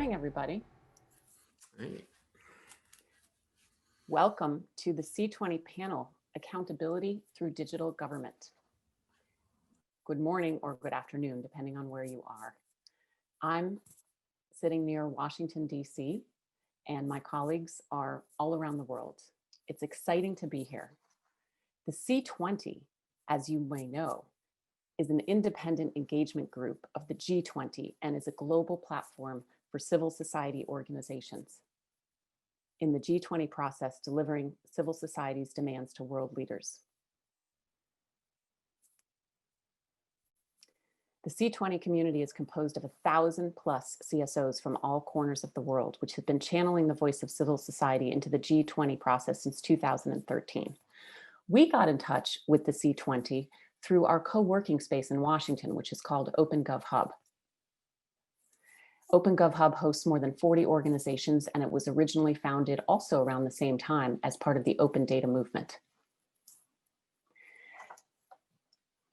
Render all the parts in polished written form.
morning, everybody. Right. Welcome to the C20 panel, Accountability Through Digital Government. Good morning or good afternoon, depending on where you are. I'm sitting near Washington, D.C., and my colleagues are all around the world. It's exciting to be here. The C20, as you may know, is an independent engagement group of the G20 and is a global platform for civil society organizations in the G20 process, delivering civil society's demands to world leaders. The C20 community is composed of 1,000+ CSOs from all corners of the world, which have been channeling the voice of civil society into the G20 process since 2013. We got in touch with the C20 through our co-working space in Washington, which is called OpenGov Hub. OpenGov Hub hosts more than 40 organizations, and it was originally founded also around the same time as part of the open data movement.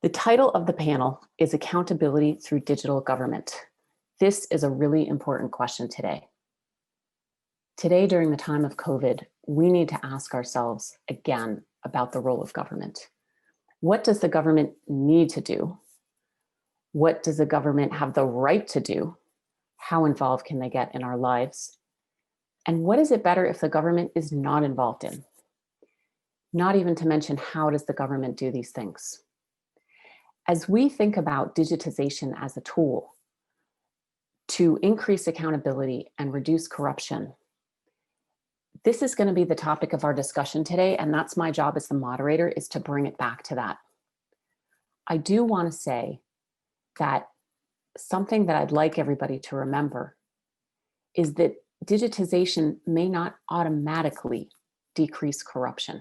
The title of the panel is Accountability Through Digital Government. This is a really important question today. Today, during the time of COVID, we need to ask ourselves again about the role of government. What does the government need to do? What does the government have the right to do? How involved can they get in our lives? And what is it better if the government is not involved in? Not even to mention, how does the government do these things? As we think about digitization as a tool to increase accountability and reduce corruption, this is going to be the topic of our discussion today, and that's my job as the moderator, is to bring it back to that. I do want to say that something that I'd like everybody to remember is that digitization may not automatically decrease corruption.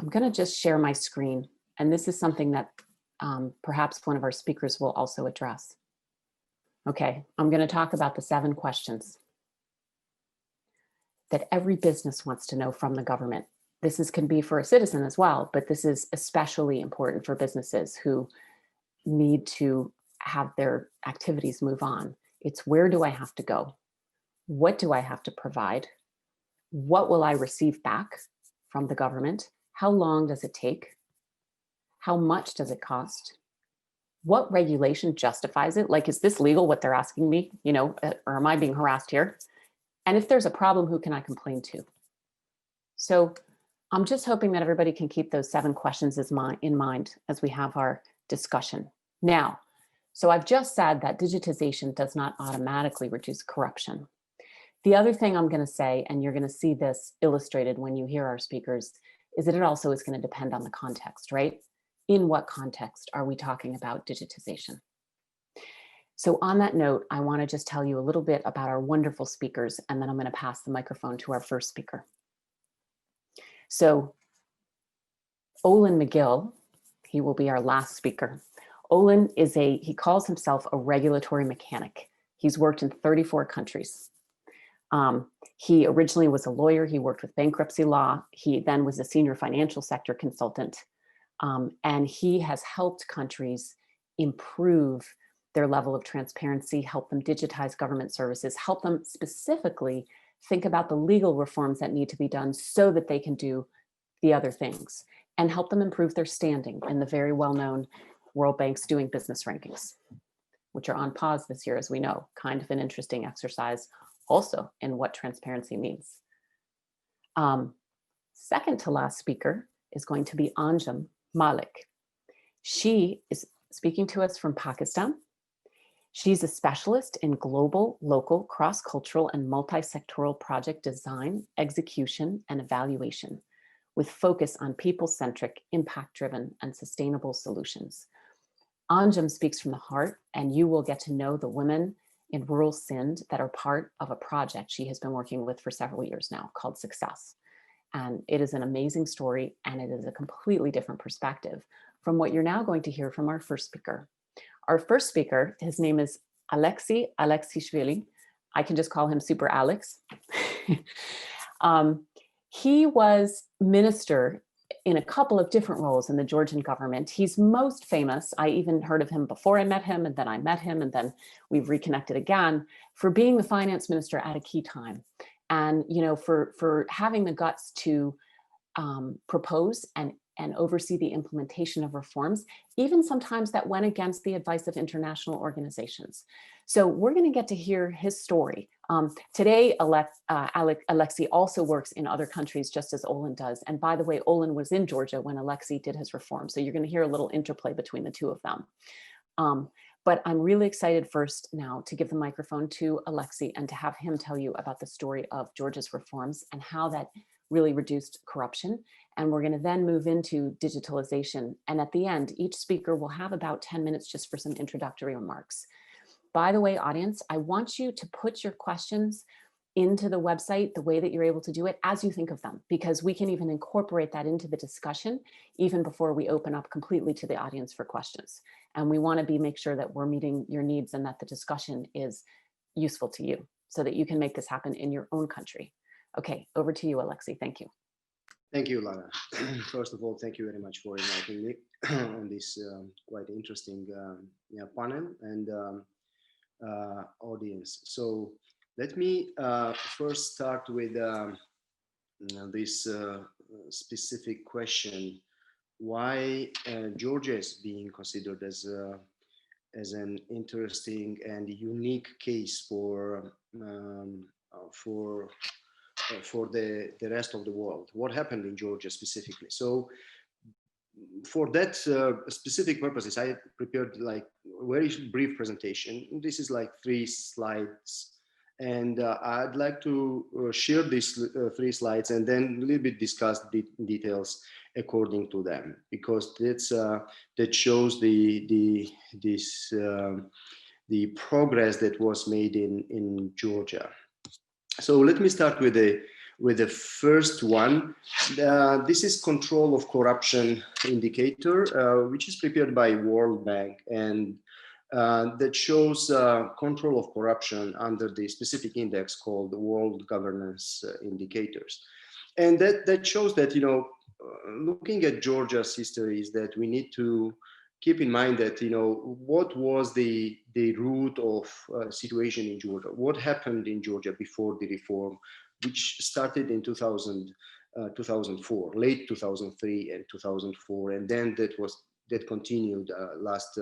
I'm going to just share my screen, and this is something that perhaps one of our speakers will also address. Okay, I'm going to talk about the 7 questions that every business wants to know from the government. This can be for a citizen as well, but this is especially important for businesses who need to have their activities move on. It's, where do I have to go? What do I have to provide? What will I receive back from the government? How long does it take? How much does it cost? What regulation justifies it? Like, is this legal, what they're asking me, or am I being harassed here? And if there's a problem, who can I complain to? So I'm just hoping that everybody can keep those 7 questions in mind as we have our discussion. Now, so I've just said that digitization does not automatically reduce corruption. The other thing I'm going to say, and you're going to see this illustrated when you hear our speakers, is that it also is going to depend on the context, right? In what context are we talking about digitization? So on that note, I want to just tell you a little bit about our wonderful speakers, and then I'm going to pass the microphone to our first speaker. So Olin McGill, he will be our last speaker. Olin is he calls himself a regulatory mechanic. He's worked in 34 countries. He originally was a lawyer. He worked with bankruptcy law. He then was a senior financial sector consultant. And he has helped countries improve their level of transparency, help them digitize government services, help them specifically think about the legal reforms that need to be done so that they can do the other things, and help them improve their standing in the very well-known World Bank's Doing Business rankings, which are on pause this year, as we know. Kind of an interesting exercise also in what transparency means. Second to last speaker is going to be Anjum Malik. She is speaking to us from Pakistan. She's a specialist in global, local, cross-cultural, and multi-sectoral project design, execution, and evaluation, with focus on people-centric, impact-driven, and sustainable solutions. Anjum speaks from the heart, and you will get to know the women in rural Sindh that are part of a project she has been working with for several years now called Success. And it is an amazing story, and it is a completely different perspective from what you're now going to hear from our first speaker. Our first speaker, his name is Alexei Alexishvili. I can just call him Super Alex. He was minister in a couple of different roles in the Georgian government. He's most famous, I even heard of him before I met him, and then I met him, and then we've reconnected again, for being the finance minister at a key time. And, you know, for having the guts to propose and oversee the implementation of reforms, even sometimes that went against the advice of international organizations. So we're going to get to hear his story. Today, Alexei also works in other countries, just as Olin does. And by the way, Olin was in Georgia when Alexei did his reform. So you're going to hear a little interplay between the two of them. But I'm really excited first now to give the microphone to Alexei and to have him tell you about the story of Georgia's reforms and how that really reduced corruption. And we're going to then move into digitalization. And at the end, each speaker will have about 10 minutes just for some introductory remarks. By the way, audience, I want you to put your questions into the website the way that you're able to do it as you think of them, because we can even incorporate that into the discussion even before we open up completely to the audience for questions. And we want to make sure that we're meeting your needs and that the discussion is useful to you so that you can make this happen in your own country. Okay, over to you, Alexei. Thank you. Thank you, Lara. First of all, thank you very much for inviting me on this quite interesting panel and audience. So let me first start with this specific question: why Georgia is being considered as an interesting and unique case for the rest of the world. What happened in Georgia specifically? So for that specific purposes, I prepared like a very brief presentation. This is like 3 slides. And I'd like to share these 3 slides and then a little bit discuss the details according to them, because that shows the progress that was made in Georgia. So let me start with the first one. This is control of corruption indicator, which is prepared by World Bank, and that shows control of corruption under the specific index called the World Governance Indicators. And that shows that, you know, looking at Georgia's history is that we need to keep in mind that, you know, what was the root of situation in Georgia? What happened in Georgia before the reform, which started in 2004, late 2003 and 2004, and then that continued last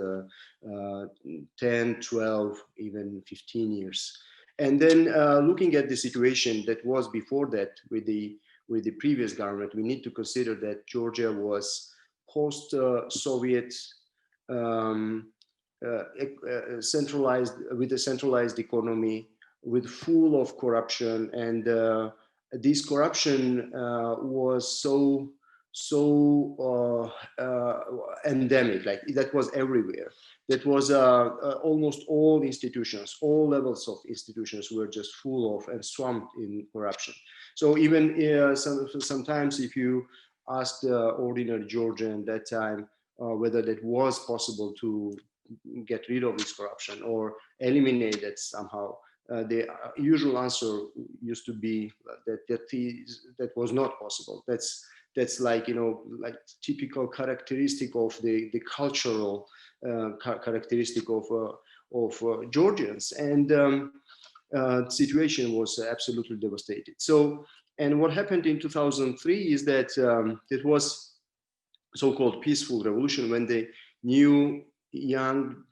10, 12, even 15 years. And then looking at the situation that was before that with the previous government, we need to consider that Georgia was post-Soviet, centralized, with a centralized economy, with full of corruption, and this corruption was so endemic, like that was everywhere. That was almost all institutions, all levels of institutions were just full of and swamped in corruption. So even sometimes if you ask the ordinary Georgian at that time whether that was possible to get rid of this corruption or eliminate it somehow, the usual answer used to be that was not possible. That's like, you know, like typical characteristic of the cultural characteristic of Georgians, and situation was absolutely devastated. So, and what happened in 2003 is that it was so-called peaceful revolution when the new young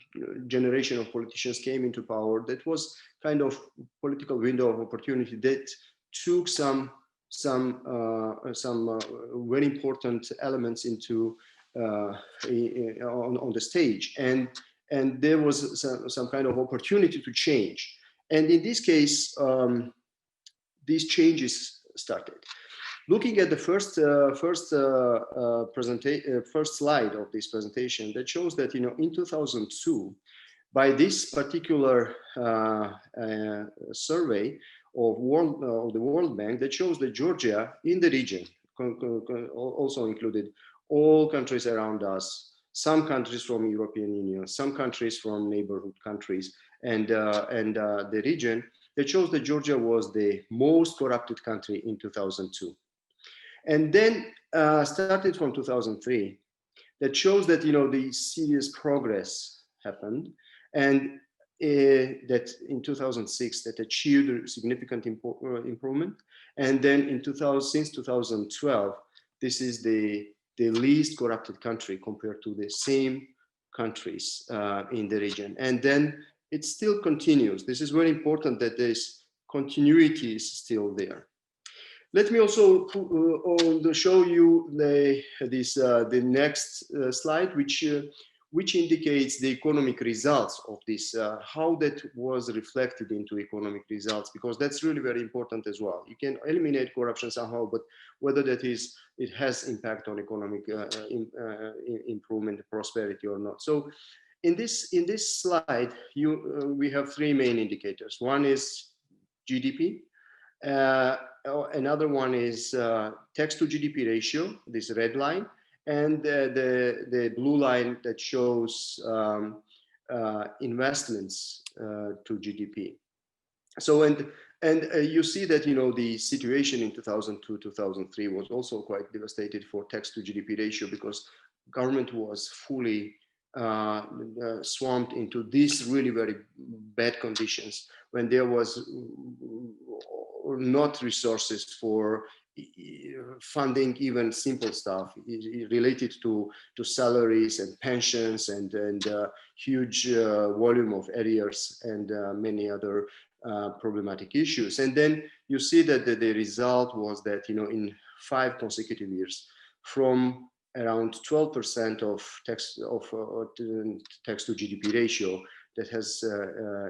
generation of politicians came into power. That was kind of political window of opportunity that took some very important elements into on the stage, and there was some kind of opportunity to change. And in this case, these changes started. Looking at the first slide of this presentation, that shows that, you know, in 2002, by this particular survey of the World Bank, that shows that Georgia in the region also included all countries around us, some countries from European Union, some countries from neighborhood countries, and the region, that shows that Georgia was the most corrupted country in 2002. And then started from 2003, that shows that, the serious progress happened, and that in 2006 that achieved a significant improvement. And then in since 2012, this is the least corrupted country compared to the same countries in the region. And then it still continues. This is very important, that this continuity is still there. Let me also show you the next slide, which indicates the economic results of this, how that was reflected into economic results, because that's really very important as well. You can eliminate corruption somehow, but whether it has impact on economic improvement, prosperity or not. So in this slide, we have three main indicators. One is GDP. Another one is tax to GDP ratio, this red line, and the blue line that shows investments to GDP. So and you see that, the situation in 2002-2003 was also quite devastated for tax to GDP ratio, because government was fully swamped into these really very bad conditions, when there was not resources for funding even simple stuff related to salaries and pensions and huge volume of arrears and many other problematic issues. And then you see that the result was that, in 5 consecutive years, from around 12% of tax to GDP ratio, that has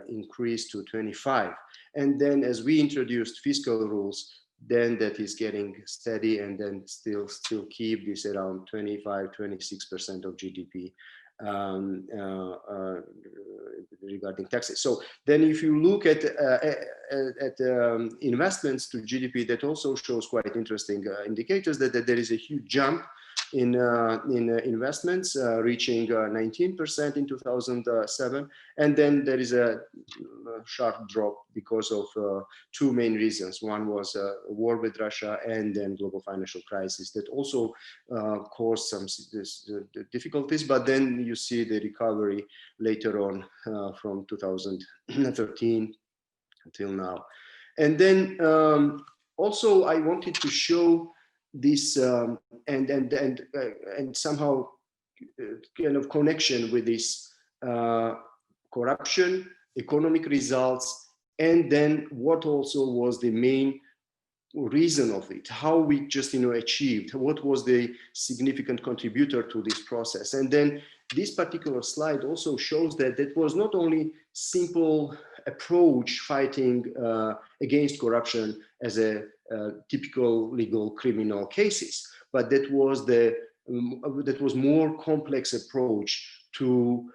increased to 25. And then as we introduced fiscal rules, then that is getting steady, and then still keep this around 25-26% of GDP regarding taxes. So then if you look at investments to GDP, that also shows quite interesting indicators, that there is a huge jump in investments, reaching 19% in 2007, and then there is a sharp drop because of 2 main reasons. One was war with Russia, and then global financial crisis that also caused some difficulties. But then you see the recovery later on from 2013 until now. And then also I wanted to show this and somehow kind of connection with this corruption, economic results, and then what also was the main reason of it, how we just achieved, what was the significant contributor to this process. And then this particular slide also shows that it was not only simple approach fighting against corruption as a typical legal criminal cases, but that was more complex approach to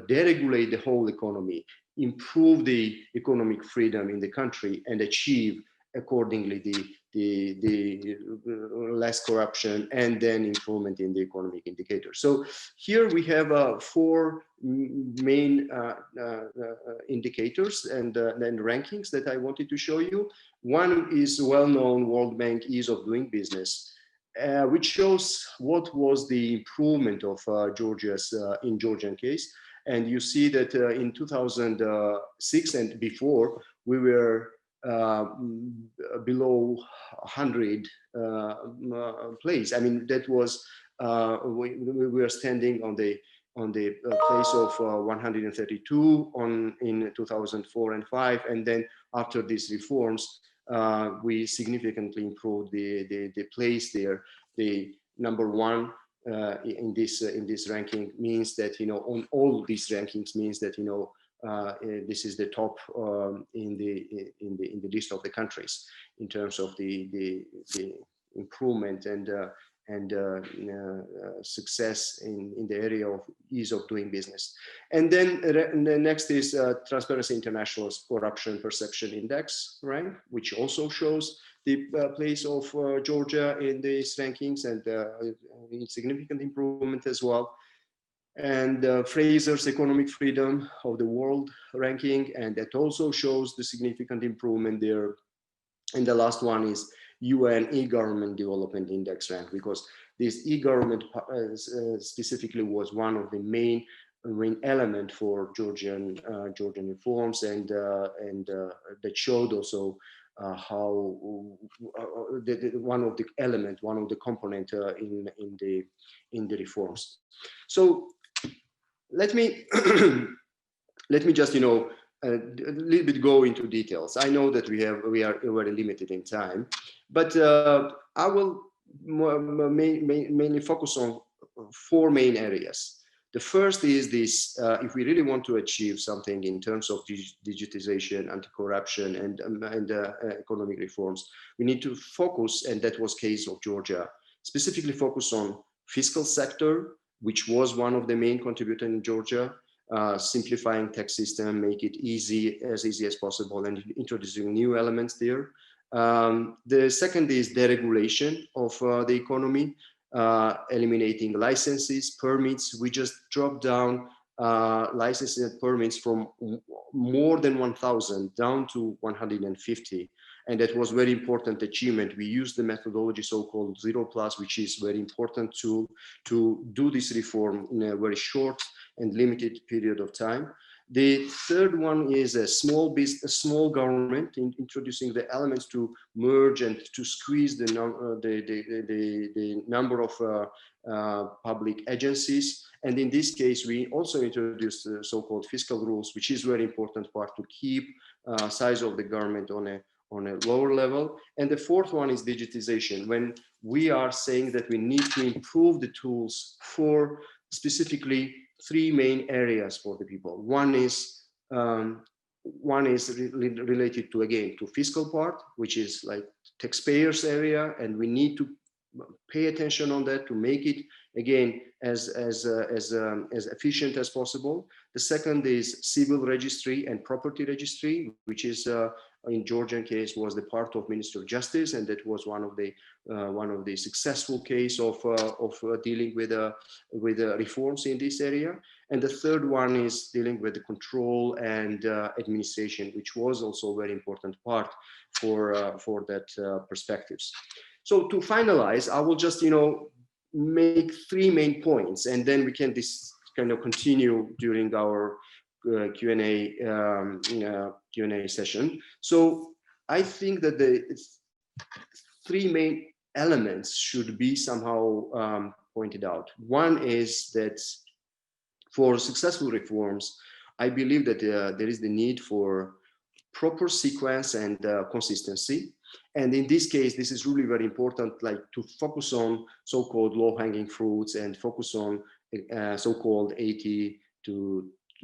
deregulate the whole economy, improve the economic freedom in the country, and achieve accordingly the less corruption, and then improvement in the economic indicators. So here we have 4 main indicators and then rankings that I wanted to show you. One is well-known World Bank Ease of Doing Business, which shows what was the improvement of in Georgian case. And you see that in 2006 and before, we were below 100 place. I mean, that was we were standing on the place of 132 in 2004 and 5, and then after these reforms, we significantly improved the place there. The number 1 in this ranking means that on all these rankings means that this is the top in the list of the countries in terms of the improvement and success in the area of ease of doing business. And then the next is Transparency International's Corruption Perception Index rank, which also shows the place of Georgia in these rankings, and significant improvement as well. And Fraser's Economic Freedom of the World ranking, and that also shows the significant improvement there. And the last one is UN e-government development index rank, because this e-government specifically was one of the main element for Georgian reforms, and that showed also how one of the component in the reforms. So let me let me just a little bit go into details. I know that we are very limited in time, but I will mainly focus on 4 main areas. The first is this: if we really want to achieve something in terms of digitization, anti-corruption, and economic reforms, we need to focus, and that was case of Georgia, specifically focus on fiscal sector, which was one of the main contributors in Georgia. Simplifying tax system, make it as easy as possible, and introducing new elements there. The second is deregulation of the economy, eliminating licenses, permits. We just dropped down licenses and permits from more than 1,000 down to 150. And that was very important achievement. We used the methodology so-called 0+, which is very important tool to do this reform in a very short and limited period of time. The third one is a small government, introducing the elements to merge and to squeeze the number of public agencies. And in this case, we also introduced the so-called fiscal rules, which is very important part to keep size of the government on a lower level. And the fourth one is digitization, when we are saying that we need to improve the tools for specifically 3 main areas for the people. One is related to, again, to fiscal part, which is like taxpayers area, and we need to pay attention on that to make it again as efficient as possible. The second is civil registry and property registry, which is in Georgian case was the part of Minister of Justice, and that was one of the successful case of dealing with reforms in this area. And the third one is dealing with the control and administration, which was also a very important part for that perspectives. So to finalize, I will just make 3 main points, and then we can continue during our Q&A session. So I think that the 3 main elements should be somehow pointed out. One is that for successful reforms, I believe that there is the need for proper sequence and consistency. And in this case, this is really very important, like to focus on so-called low-hanging fruits and focus on so-called 80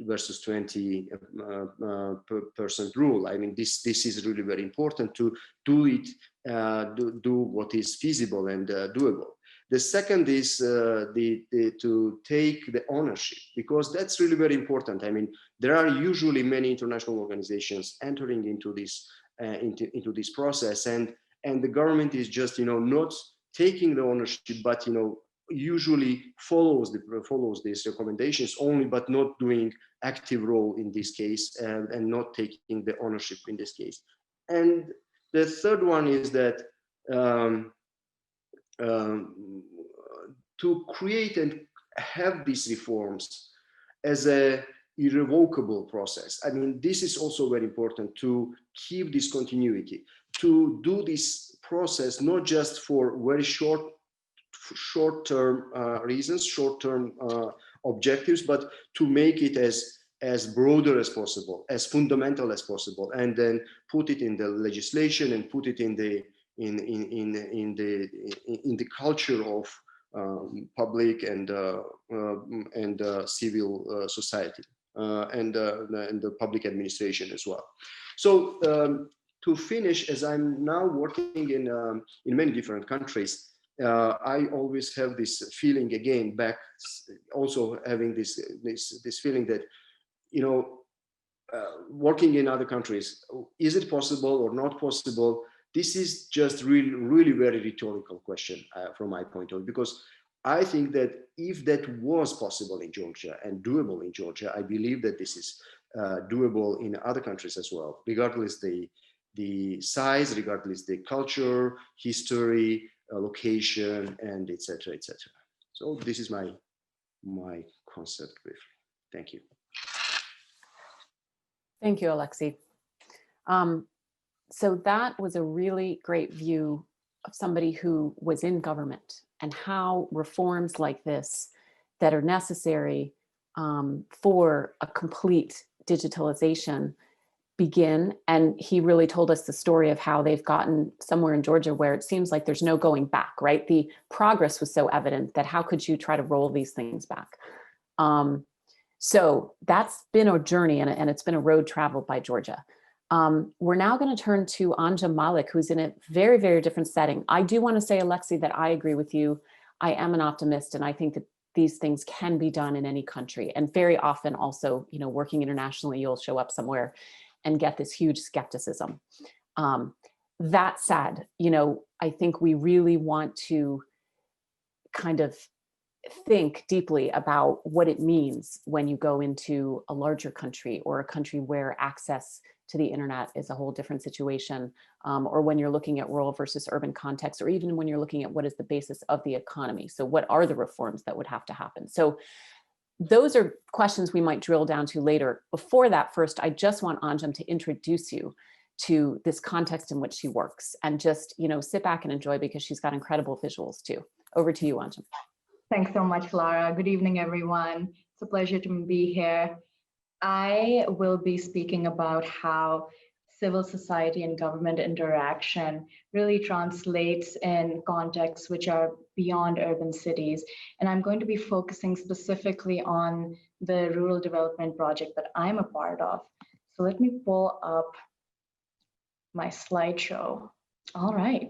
versus 20% rule. I mean, this is really very important to do it, do what is feasible and doable. The second is to take the ownership, because that's really very important. I mean, there are usually many international organizations entering into this process, and the government is just not taking the ownership, but usually follows these recommendations only, but not doing active role in this case, and not taking the ownership in this case. And the third one is that to create and have these reforms as a irrevocable process. I mean, this is also very important, to keep this continuity, to do this process not just for very short-term reasons, short-term objectives, but to make it as broader as possible, as fundamental as possible, and then put it in the legislation and put it in the culture of public and civil society and the public administration as well. So to finish, as I'm now working in many different countries, I always have this feeling again back, also having this feeling that working in other countries, is it possible or not possible? This is just really very rhetorical question from my point of view, because I think that if that was possible in Georgia and doable in Georgia, I believe that this is doable in other countries as well, regardless the the size, regardless the culture, history, location, and etc., etc. So this is my concept briefly. Thank you. Thank you, Alexei. So that was a really great view of somebody who was in government and how reforms like this that are necessary for a complete digitalization begin. And he really told us the story of how they've gotten somewhere in Georgia where it seems like there's no going back, right? The progress was so evident that how could you try to roll these things back? So that's been a journey, and it's been a road traveled by Georgia. We're now going to turn to Anja Malik, who's in a very, very different setting. I do want to say, Alexei, that I agree with you. I am an optimist, and I think that these things can be done in any country. And very often also, you know, working internationally, you'll show up somewhere and get this huge skepticism. That said, you know, I think we really want to kind of think deeply about what it means when you go into a larger country or a country where access to the internet is a whole different situation, or when you're looking at rural versus urban context, or even when you're looking at what is the basis of the economy. So what are the reforms that would have to happen? So those are questions we might drill down to later. Before that, first, I just want Anjum to introduce you to this context in which she works, and just, you know, sit back and enjoy, because she's got incredible visuals too. Over to you, Anjum. Thanks so much, Lara. Good evening, everyone. It's a pleasure to be here. I will be speaking about how civil society and government interaction really translates in contexts which are beyond urban cities. And I'm going to be focusing specifically on the rural development project that I'm a part of. So let me pull up my slideshow. All right.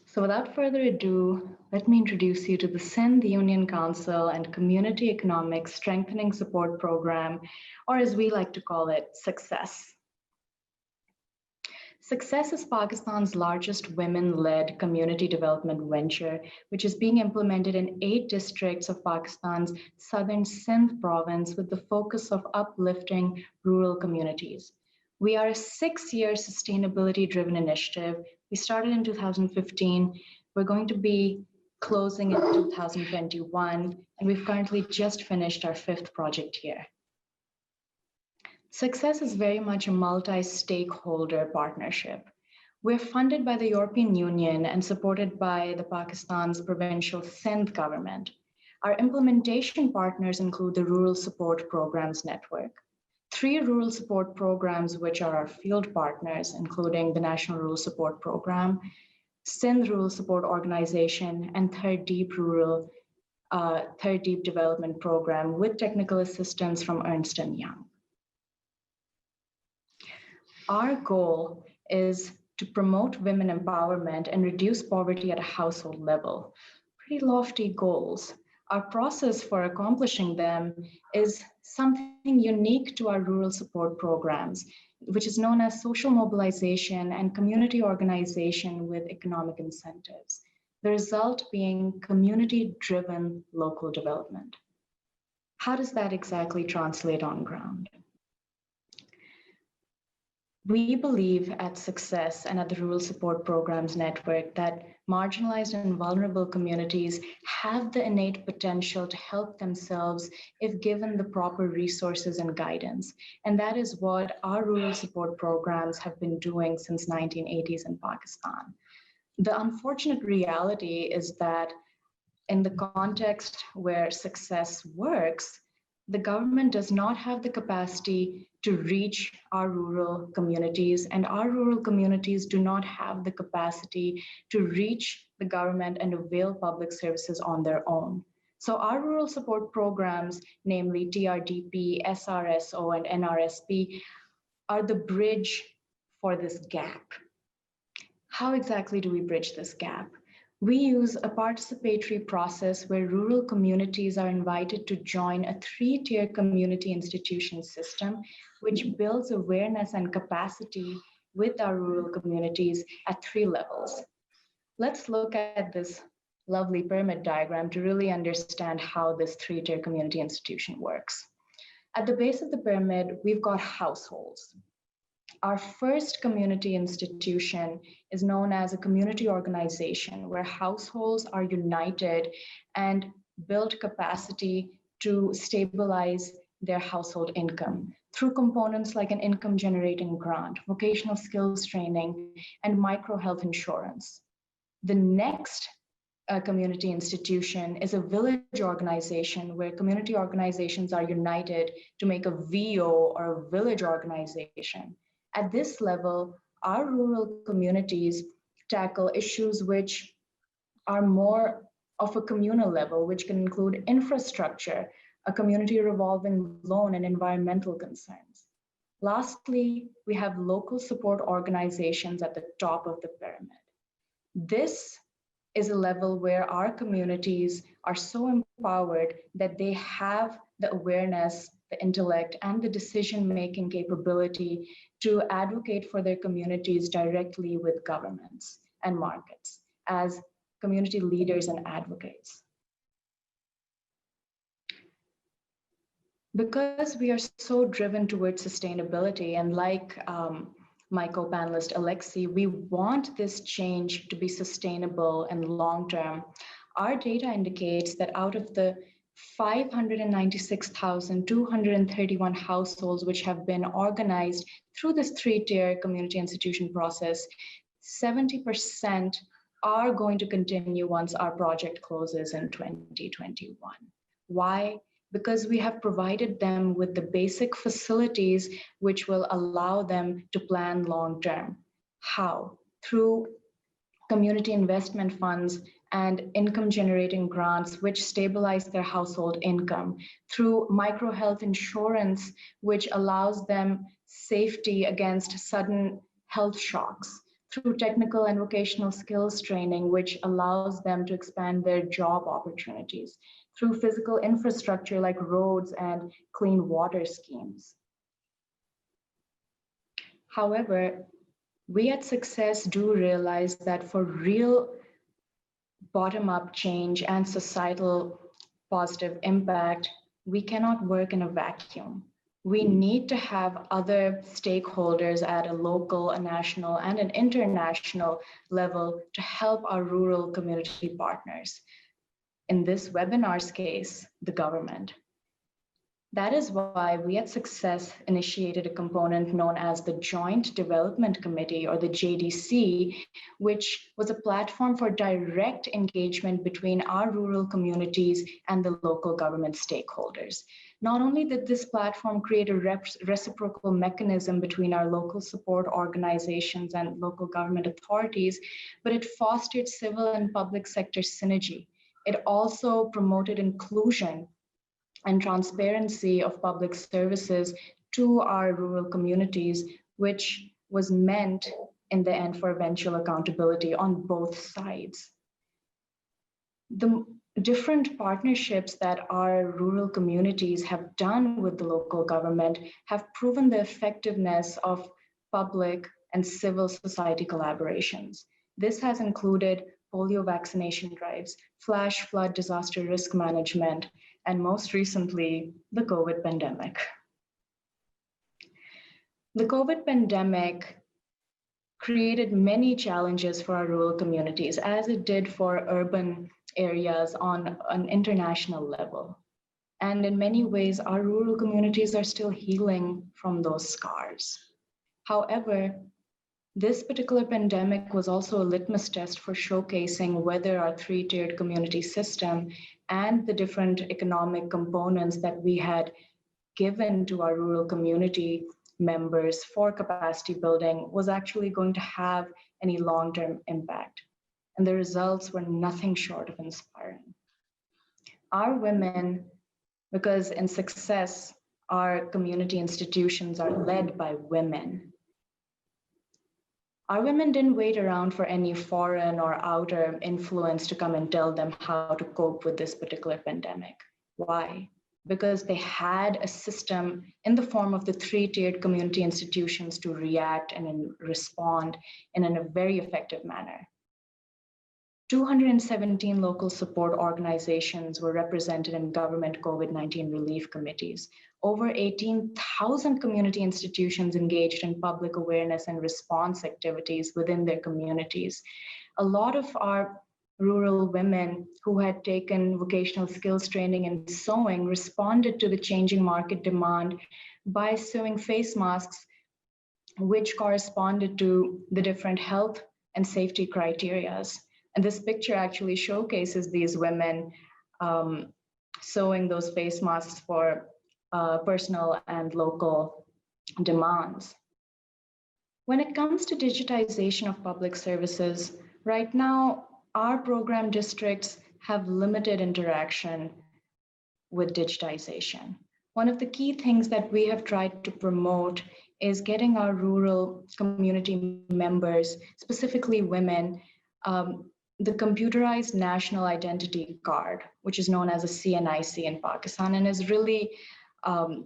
So without further ado, let me introduce you to the Sindh Union Council and Community Economic Strengthening Support Program, or as we like to call it, SUCCESS. SUCCESS is Pakistan's largest women-led community development venture, which is being implemented in 8 districts of Pakistan's southern Sindh province with the focus of uplifting rural communities. We are a 6-year sustainability-driven initiative. We started in 2015. We're going to be closing in 2021, and we've currently just finished our 5th project here. SUCCESS is very much a multi-stakeholder partnership. We're funded by the European Union and supported by the Pakistan's provincial Sindh government. Our implementation partners include the Rural Support Programs Network, 3 rural support programs, which are our field partners, including the National Rural Support Program, Sindh Rural Support Organization, and Third Deep Development Program with technical assistance from Ernst & Young. Our goal is to promote women empowerment and reduce poverty at a household level. Pretty lofty goals. Our process for accomplishing them is something unique to our rural support programs, which is known as social mobilization and community organization with economic incentives. The result being community-driven local development. How does that exactly translate on ground? We believe at SUCCESS and at the Rural Support Programs Network that marginalized and vulnerable communities have the innate potential to help themselves if given the proper resources and guidance. And that is what our rural support programs have been doing since 1980s in Pakistan. The unfortunate reality is that in the context where SUCCESS works, the government does not have the capacity to reach our rural communities, and our rural communities do not have the capacity to reach the government and avail public services on their own. So our rural support programs, namely TRDP, SRSO, and NRSP, are the bridge for this gap. How exactly do we bridge this gap? We use a participatory process where rural communities are invited to join a 3-tier community institution system, which builds awareness and capacity with our rural communities at 3 levels. Let's look at this lovely pyramid diagram to really understand how this 3-tier community institution works. At the base of the pyramid, we've got households. Our first community institution is known as a community organization where households are united and build capacity to stabilize their household income through components like an income generating grant, vocational skills training, and micro health insurance. The next community institution is a village organization where community organizations are united to make a VO or a village organization. At this level, our rural communities tackle issues which are more of a communal level, which can include infrastructure, a community revolving loan, and environmental concerns. Lastly, we have local support organizations at the top of the pyramid. This is a level where our communities are so empowered that they have the awareness, the intellect, and the decision-making capability to advocate for their communities directly with governments and markets as community leaders and advocates. Because we are so driven towards sustainability, and like my co-panelist Alexi, we want this change to be sustainable and long-term. Our data indicates that out of the 596,231 households which have been organized through this three-tier community institution process, 70% are going to continue once our project closes in 2021. Why? Because we have provided them with the basic facilities which will allow them to plan long-term. How? Through community investment funds and income-generating grants which stabilize their household income, through micro health insurance which allows them safety against sudden health shocks, through technical and vocational skills training which allows them to expand their job opportunities, through physical infrastructure like roads and clean water schemes. However, we at Success do realize that for real bottom-up change and societal positive impact, we cannot work in a vacuum. We need to have other stakeholders at a local, a national, and an international level to help our rural community partners. In this webinar's case, the government. That is why we at Success initiated a component known as the Joint Development Committee, or the JDC, which was a platform for direct engagement between our rural communities and the local government stakeholders. Not only did this platform create a reciprocal mechanism between our local support organizations and local government authorities, but it fostered civil and public sector synergy. It also promoted inclusion and transparency of public services to our rural communities, which was meant in the end for eventual accountability on both sides. The different partnerships that our rural communities have done with the local government have proven the effectiveness of public and civil society collaborations. This has included polio vaccination drives, flash flood disaster risk management, and most recently, the COVID pandemic. The COVID pandemic created many challenges for our rural communities, as it did for urban areas on an international level. And in many ways, our rural communities are still healing from those scars. However, this particular pandemic was also a litmus test for showcasing whether our three-tiered community system and the different economic components that we had given to our rural community members for capacity building was actually going to have any long-term impact. And the results were nothing short of inspiring. Our women, because in Success, our community institutions are led by women. Our women didn't wait around for any foreign or outer influence to come and tell them how to cope with this particular pandemic. Why? Because they had a system in the form of the three-tiered community institutions to react and respond in a very effective manner. 217 local support organizations were represented in government COVID-19 relief committees. Over 18,000 community institutions engaged in public awareness and response activities within their communities. A lot of our rural women who had taken vocational skills training in sewing responded to the changing market demand by sewing face masks, which corresponded to the different health and safety criteria. And this picture actually showcases these women sewing those face masks for personal and local demands. When it comes to digitization of public services, right now, our program districts have limited interaction with digitization. One of the key things that we have tried to promote is getting our rural community members, specifically women, the computerized national identity card, which is known as a CNIC in Pakistan, and is really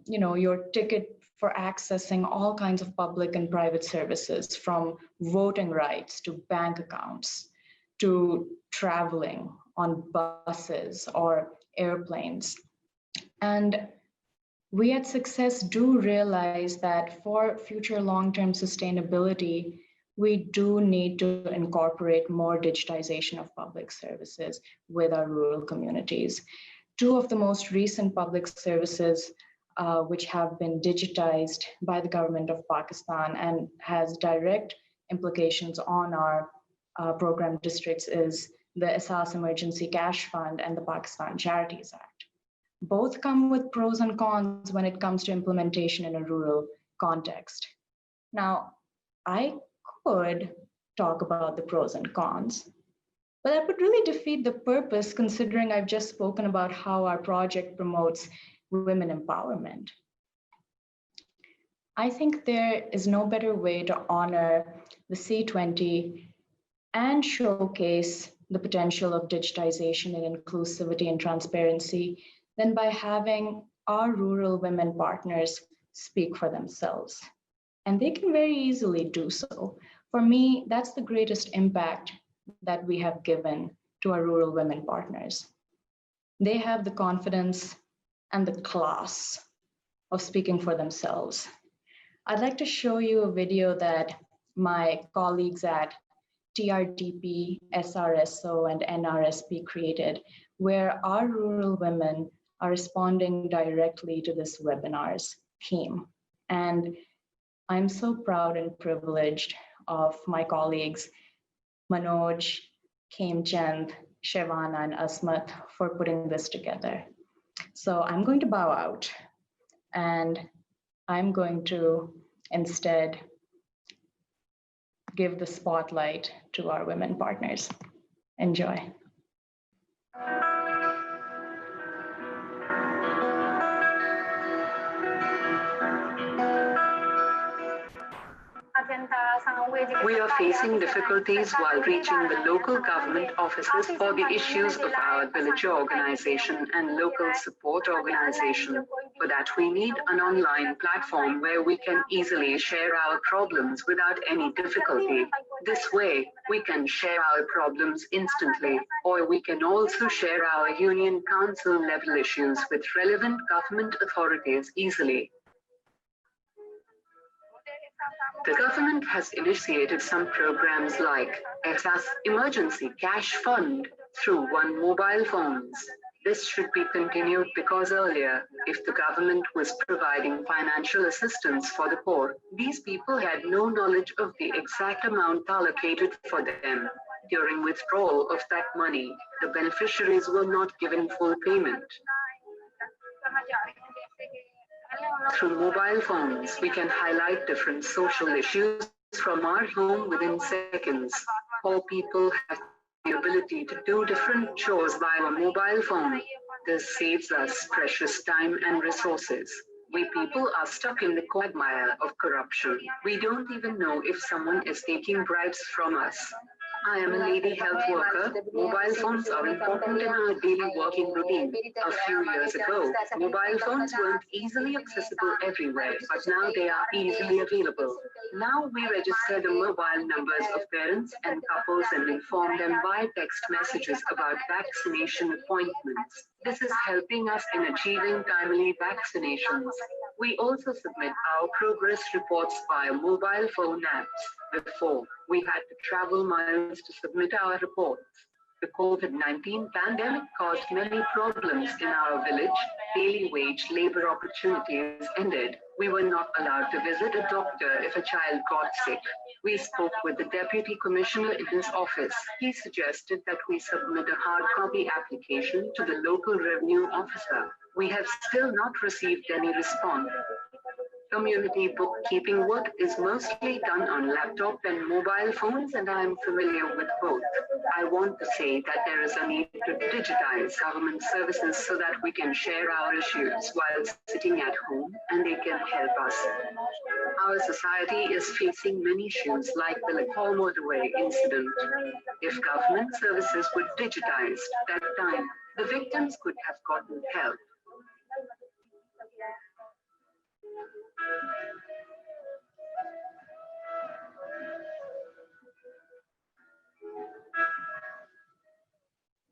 your ticket for accessing all kinds of public and private services, from voting rights to bank accounts to traveling on buses or airplanes. And we at Success do realize that for future long-term sustainability, we do need to incorporate more digitization of public services with our rural communities. Two of the most recent public services which have been digitized by the government of Pakistan and has direct implications on our program districts is the Asas Emergency Cash Fund and the Pakistan Charities Act. Both come with pros and cons when it comes to implementation in a rural context. Now, I could talk about the pros and cons, but that would really defeat the purpose, considering I've just spoken about how our project promotes women empowerment. I think there is no better way to honor the C20 and showcase the potential of digitization and inclusivity and transparency than by having our rural women partners speak for themselves. And they can very easily do so. For me, that's the greatest impact that we have given to our rural women partners. They have the confidence and the class of speaking for themselves. I'd like to show you a video that my colleagues at TRTP, SRSO, and NRSP created, where our rural women are responding directly to this webinar's theme. And I'm so proud and privileged of my colleagues, Manoj, Khemchand, Shivana, and Asmat for putting this together. So I'm going to bow out, and I'm going to instead give the spotlight to our women partners. Enjoy. We are facing difficulties while reaching the local government offices for the issues of our village organization and local support organization. For that, we need an online platform where we can easily share our problems without any difficulty. This way, we can share our problems instantly, or we can also share our union council level issues with relevant government authorities easily. The government has initiated some programs like Asas Emergency Cash Fund through One Mobile Phones. This should be continued because earlier, if the government was providing financial assistance for the poor, these people had no knowledge of the exact amount allocated for them. During withdrawal of that money, the beneficiaries were not given full payment. Through mobile phones, we can highlight different social issues from our home within seconds. All people have the ability to do different chores via a mobile phone. This saves us precious time and resources. We people are stuck in the quagmire of corruption. We don't even know if someone is taking bribes from us. I am a lady health worker. Mobile phones are important in our daily working routine. A few years ago, mobile phones weren't easily accessible everywhere, but now they are easily available. Now we register the mobile numbers of parents and couples and inform them by text messages about vaccination appointments. This is helping us in achieving timely vaccinations. We also submit our progress reports via mobile phone apps. Before, we had to travel miles to submit our reports. The COVID-19 pandemic caused many problems in our village. Daily wage labor opportunities ended. We were not allowed to visit a doctor if a child got sick. We spoke with the deputy commissioner in his office. He suggested that we submit a hard copy application to the local revenue officer. We have still not received any response. Community bookkeeping work is mostly done on laptop and mobile phones, and I am familiar with both. I want to say that there is a need to digitize government services so that we can share our issues while sitting at home and they can help us. Our society is facing many issues like the Lahore motorway incident. If government services were digitized at that time, the victims could have gotten help.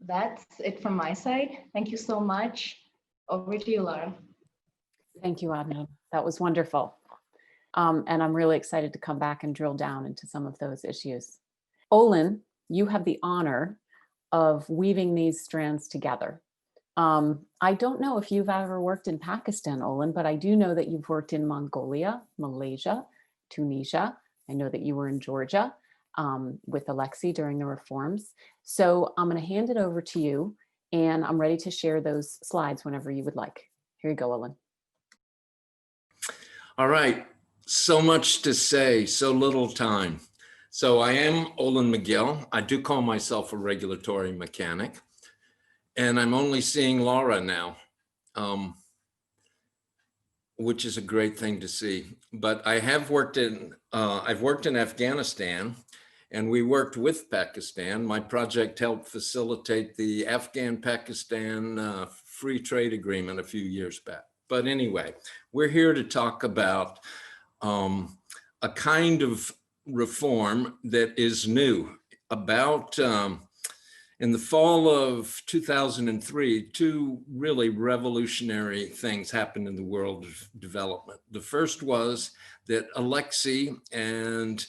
That's it from my side. Thank you so much. Over to you, Laura. Thank you, Adnan. That was wonderful. And I'm really excited to come back and drill down into some of those issues. Olin, you have the honor of weaving these strands together. I don't know if you've ever worked in Pakistan, Olin, but I do know that you've worked in Mongolia, Malaysia, Tunisia. I know that you were in Georgia with Alexei during the reforms. So I'm going to hand it over to you, and I'm ready to share those slides whenever you would like. Here you go, Olin. All right. So much to say, so little time. So I am Olin McGill. I do call myself a regulatory mechanic, and I'm only seeing Laura now, which is a great thing to see. But I have worked in, I've worked in Afghanistan, and we worked with Pakistan. My project helped facilitate the Afghan-Pakistan free trade agreement a few years back. But anyway, we're here to talk about a kind of reform that is new. About in the fall of 2003, two really revolutionary things happened in the world of development. The first was that Alexei and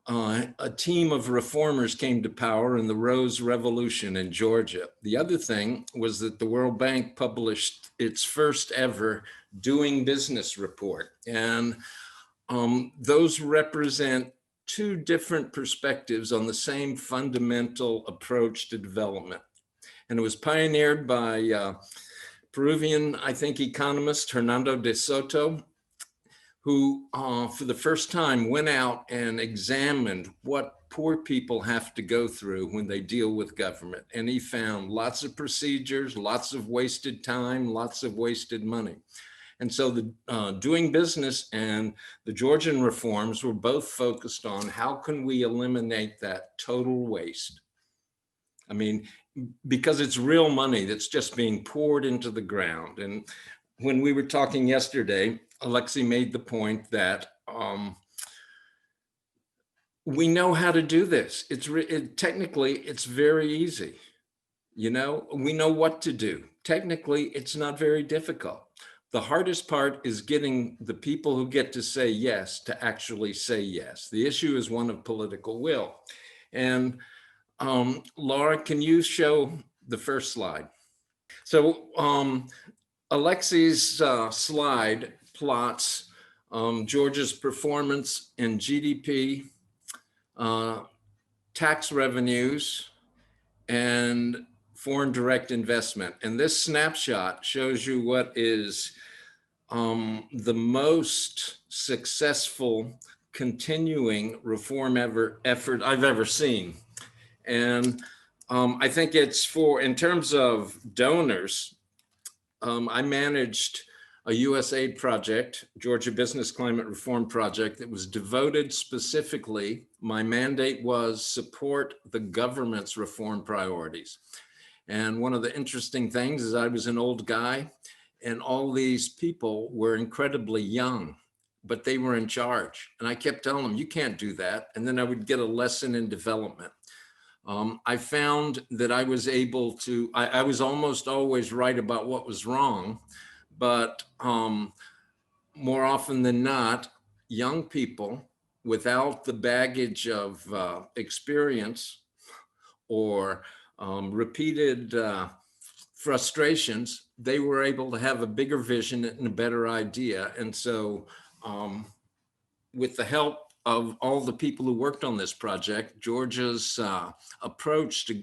a team of reformers came to power in the Rose Revolution in Georgia. The other thing was that the World Bank published its first ever Doing Business report. And those represent two different perspectives on the same fundamental approach to development. And it was pioneered by Peruvian, I think, economist Hernando de Soto, who for the first time went out and examined what poor people have to go through when they deal with government. And he found lots of procedures, lots of wasted time, lots of wasted money. And so the Doing Business and the Georgian reforms were both focused on how can we eliminate that total waste. I mean, because it's real money that's just being poured into the ground. And when we were talking yesterday, Alexei made the point that we know how to do this. Technically, it's very easy. You know, we know what to do. Technically, it's not very difficult. The hardest part is getting the people who get to say yes to actually say yes. The issue is one of political will. And Laura, can you show the first slide? So Alexei's slide plots Georgia's performance in GDP, tax revenues, and foreign direct investment. And this snapshot shows you what is the most successful continuing reform effort I've ever seen. And I think it's in terms of donors, I managed a USAID project, Georgia Business Climate Reform Project, that was devoted specifically, my mandate was support the government's reform priorities. And one of the interesting things is I was an old guy and all these people were incredibly young, but they were in charge. And I kept telling them, you can't do that. And then I would get a lesson in development. I found that I was able to, I was almost always right about what was wrong, but more often than not, young people without the baggage of experience or repeated frustrations, they were able to have a bigger vision and a better idea. And so with the help of all the people who worked on this project, Georgia's approach to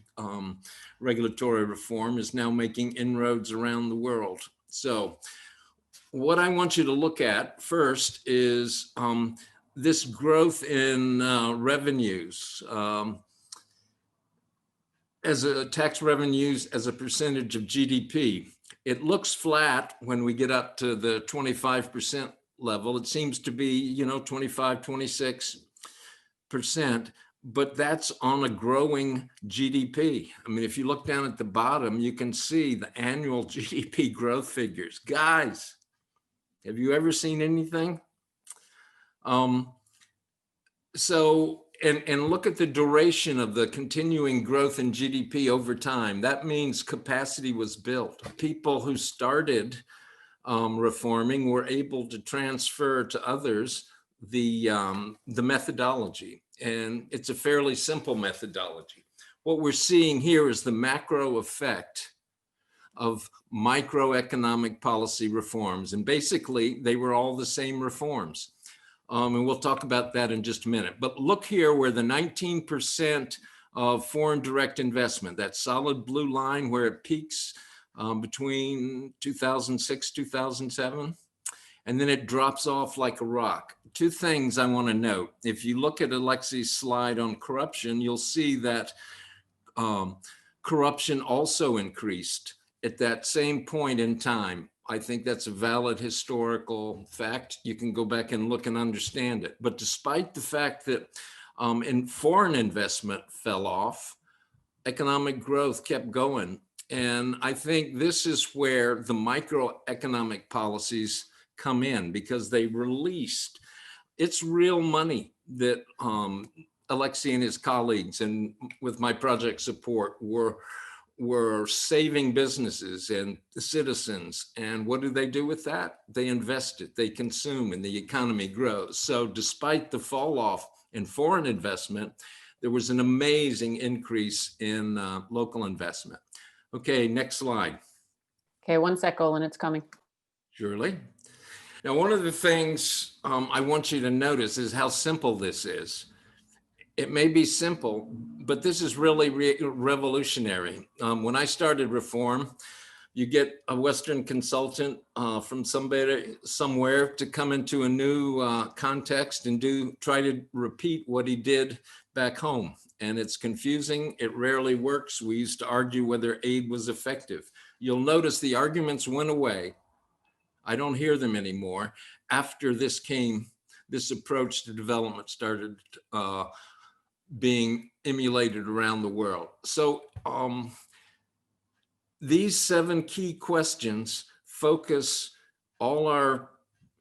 regulatory reform is now making inroads around the world. So what I want you to look at first is this growth in revenues, as a tax revenues as a percentage of GDP. It looks flat when we get up to the 25% level. It seems to be, 25, 26%, but that's on a growing GDP. I mean, if you look down at the bottom, you can see the annual GDP growth figures. Guys, have you ever seen anything? And look at the duration of the continuing growth in GDP over time. That means capacity was built. People who started reforming were able to transfer to others the methodology. And it's a fairly simple methodology. What we're seeing here is the macro effect of microeconomic policy reforms. And basically, they were all the same reforms. And we'll talk about that in just a minute. But look here where the 19% of foreign direct investment, that solid blue line where it peaks between 2006, 2007, and then it drops off like a rock. Two things I want to note. If you look at Alexi's slide on corruption, you'll see that corruption also increased at that same point in time. I think that's a valid historical fact. You can go back and look and understand it. But despite the fact that in foreign investment fell off, economic growth kept going. And I think this is where the microeconomic policies come in, because they released, it's real money that Alexei and his colleagues and with my project support were saving businesses and citizens. And what do they do with that? They invest it, they consume, and the economy grows. So despite the fall off in foreign investment, there was an amazing increase in local investment. Okay, next slide. Okay, one sec, Olin, it's coming. Surely. Now, one of the things I want you to notice is how simple this is. It may be simple, but this is really revolutionary. When I started reform, you get a Western consultant from somewhere to come into a new context and try to repeat what he did back home. And it's confusing. It rarely works. We used to argue whether aid was effective. You'll notice the arguments went away. I don't hear them anymore. After this approach to development started being emulated around the world. So these 7 key questions focus all our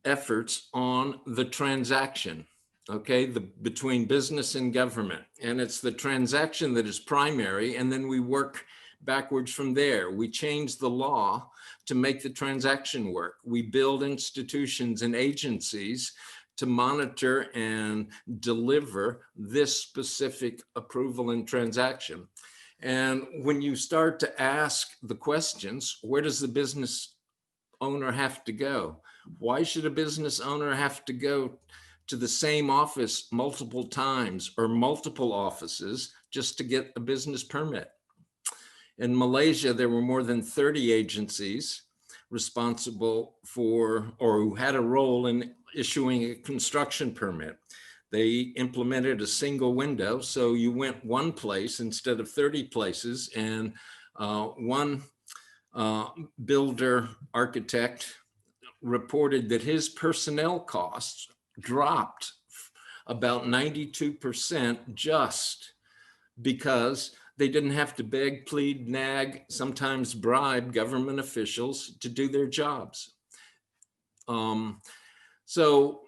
efforts on the transaction, okay, between business and government. And it's the transaction that is primary, and then we work backwards from there. We change the law to make the transaction work. We build institutions and agencies to monitor and deliver this specific approval and transaction. And when you start to ask the questions, where does the business owner have to go? Why should a business owner have to go to the same office multiple times or multiple offices just to get a business permit? In Malaysia, there were more than 30 agencies responsible for, or who had a role in issuing a construction permit. They implemented a single window, so you went one place instead of 30 places, and one builder, architect, reported that his personnel costs dropped about 92% just because they didn't have to beg, plead, nag, sometimes bribe government officials to do their jobs. So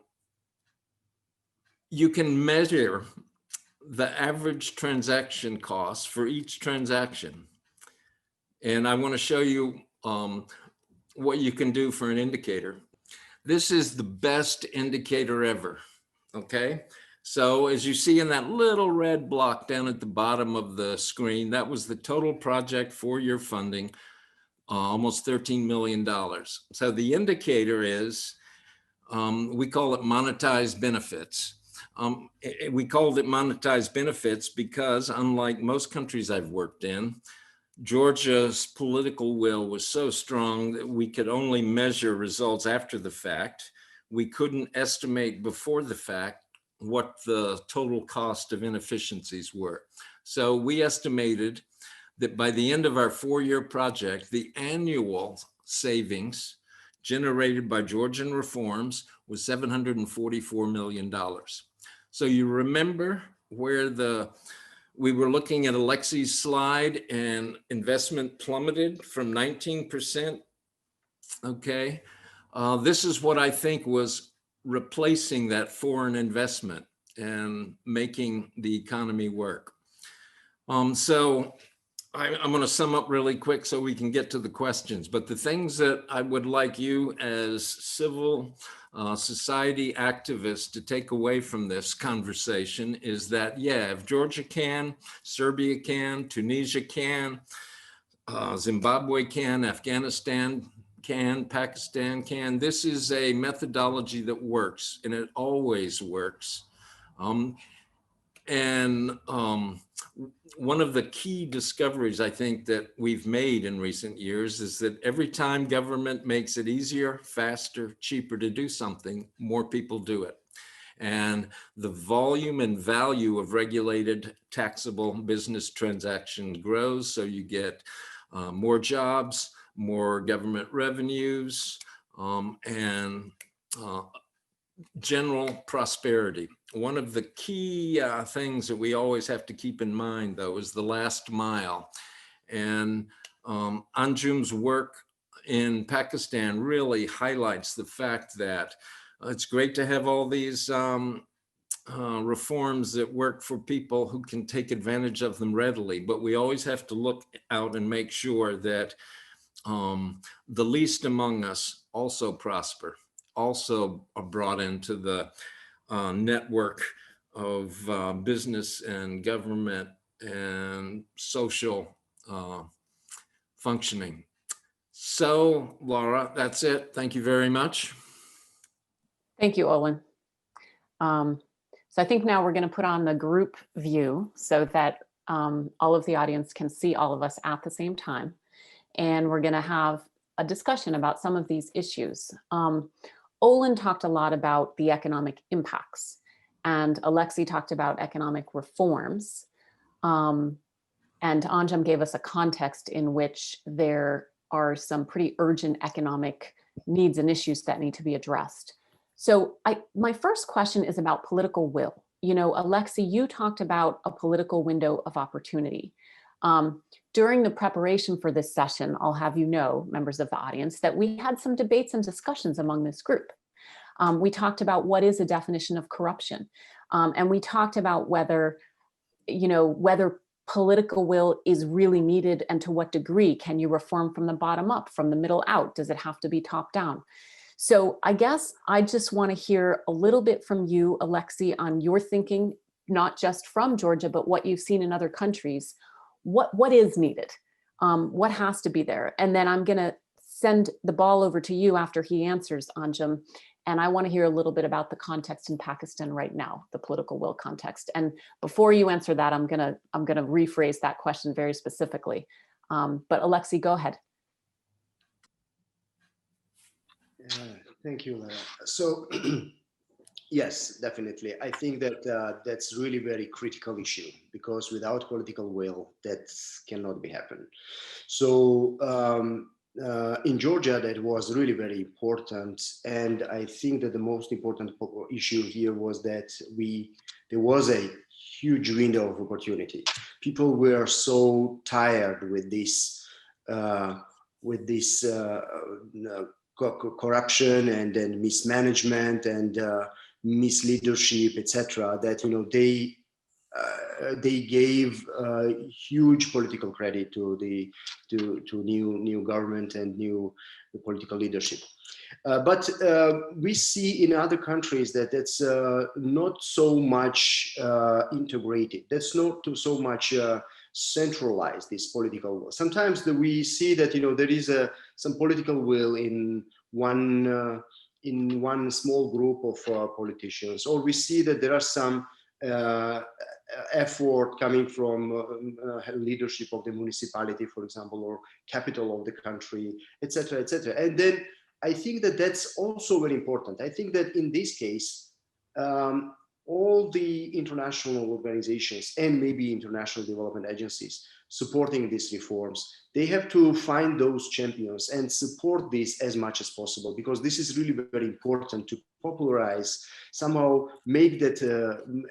you can measure the average transaction cost for each transaction. And I want to show you what you can do for an indicator. This is the best indicator ever, okay? So as you see in that little red block down at the bottom of the screen, that was the total project 4-year funding, almost $13 million. So the indicator is, we call it monetized benefits. We called it monetized benefits because, unlike most countries I've worked in, Georgia's political will was so strong that we could only measure results after the fact. We couldn't estimate before the fact what the total cost of inefficiencies were. So we estimated that by the end of our 4-year project, the annual savings generated by Georgian reforms was $744 million. So you remember where we were looking at Alexi's slide and investment plummeted from 19%. Okay. This is what I think was replacing that foreign investment and making the economy work. So I'm going to sum up really quick so we can get to the questions. But the things that I would like you as civil society activists to take away from this conversation is that, yeah, if Georgia can, Serbia can, Tunisia can, Zimbabwe can, Afghanistan can, Pakistan can. This is a methodology that works, and it always works. One of the key discoveries I think that we've made in recent years is that every time government makes it easier, faster, cheaper to do something, more people do it. And the volume and value of regulated taxable business transactions grows, so you get more jobs, more government revenues, and general prosperity. One of the key things that we always have to keep in mind, though, is the last mile. And Anjum's work in Pakistan really highlights the fact that it's great to have all these reforms that work for people who can take advantage of them readily, but we always have to look out and make sure that the least among us also prosper, also are brought into the network of business and government and social functioning. So, Laura, that's it. Thank you very much. Thank you, Olin. So I think now we're going to put on the group view so that all of the audience can see all of us at the same time. And we're going to have a discussion about some of these issues. Olin talked a lot about the economic impacts, and Alexi talked about economic reforms. And Anjum gave us a context in which there are some pretty urgent economic needs and issues that need to be addressed. So my first question is about political will. You know, Alexi, you talked about a political window of opportunity. During the preparation for this session, I'll have you know, members of the audience, that we had some debates and discussions among this group. We talked about what is a definition of corruption. And we talked about whether, you know, whether political will is really needed and to what degree. Can you reform from the bottom up, from the middle out? Does it have to be top down? So I guess I just want to hear a little bit from you, Alexi, on your thinking, not just from Georgia, but what you've seen in other countries. What is needed? What has to be there? And then I'm going to send the ball over to you after he answers, Anjum. And I want to hear a little bit about the context in Pakistan right now, the political will context. And before you answer that, I'm gonna rephrase that question very specifically. But Alexi, go ahead. Thank you, Lara. So, yes, definitely. I think that that's really very critical issue, because without political will, that cannot be happen. So in Georgia, that was really very important. And I think that the most important issue here was that there was a huge window of opportunity. People were so tired with this corruption and then mismanagement and misleadership, etc., that they gave huge political credit to the new government and new political leadership. But we see in other countries that that's not so much integrated. That's not so much centralized, this political will. Sometimes we see that there is some political will in one small group of politicians, or we see that there are some effort coming from leadership of the municipality, for example, or capital of the country, etc., etc. And then I think that that's also very important. I think that in this case, all the international organizations and maybe international development agencies supporting these reforms, they have to find those champions and support this as much as possible, because this is really very important to popularize, somehow make that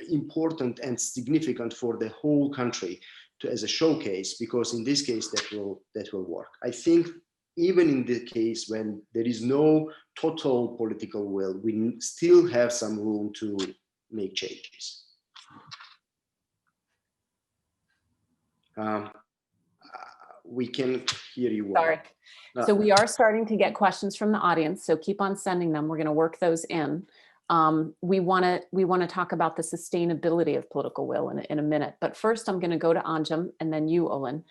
important and significant for the whole country as a showcase, because in this case that will work. I think even in the case when there is no total political will, we still have some room to make changes. We can hear you well. Sorry. So we are starting to get questions from the audience, so keep on sending them. We're going to work those in. We want to talk about the sustainability of political will in a minute, but first I'm going to go to Anjem and then you, Olin.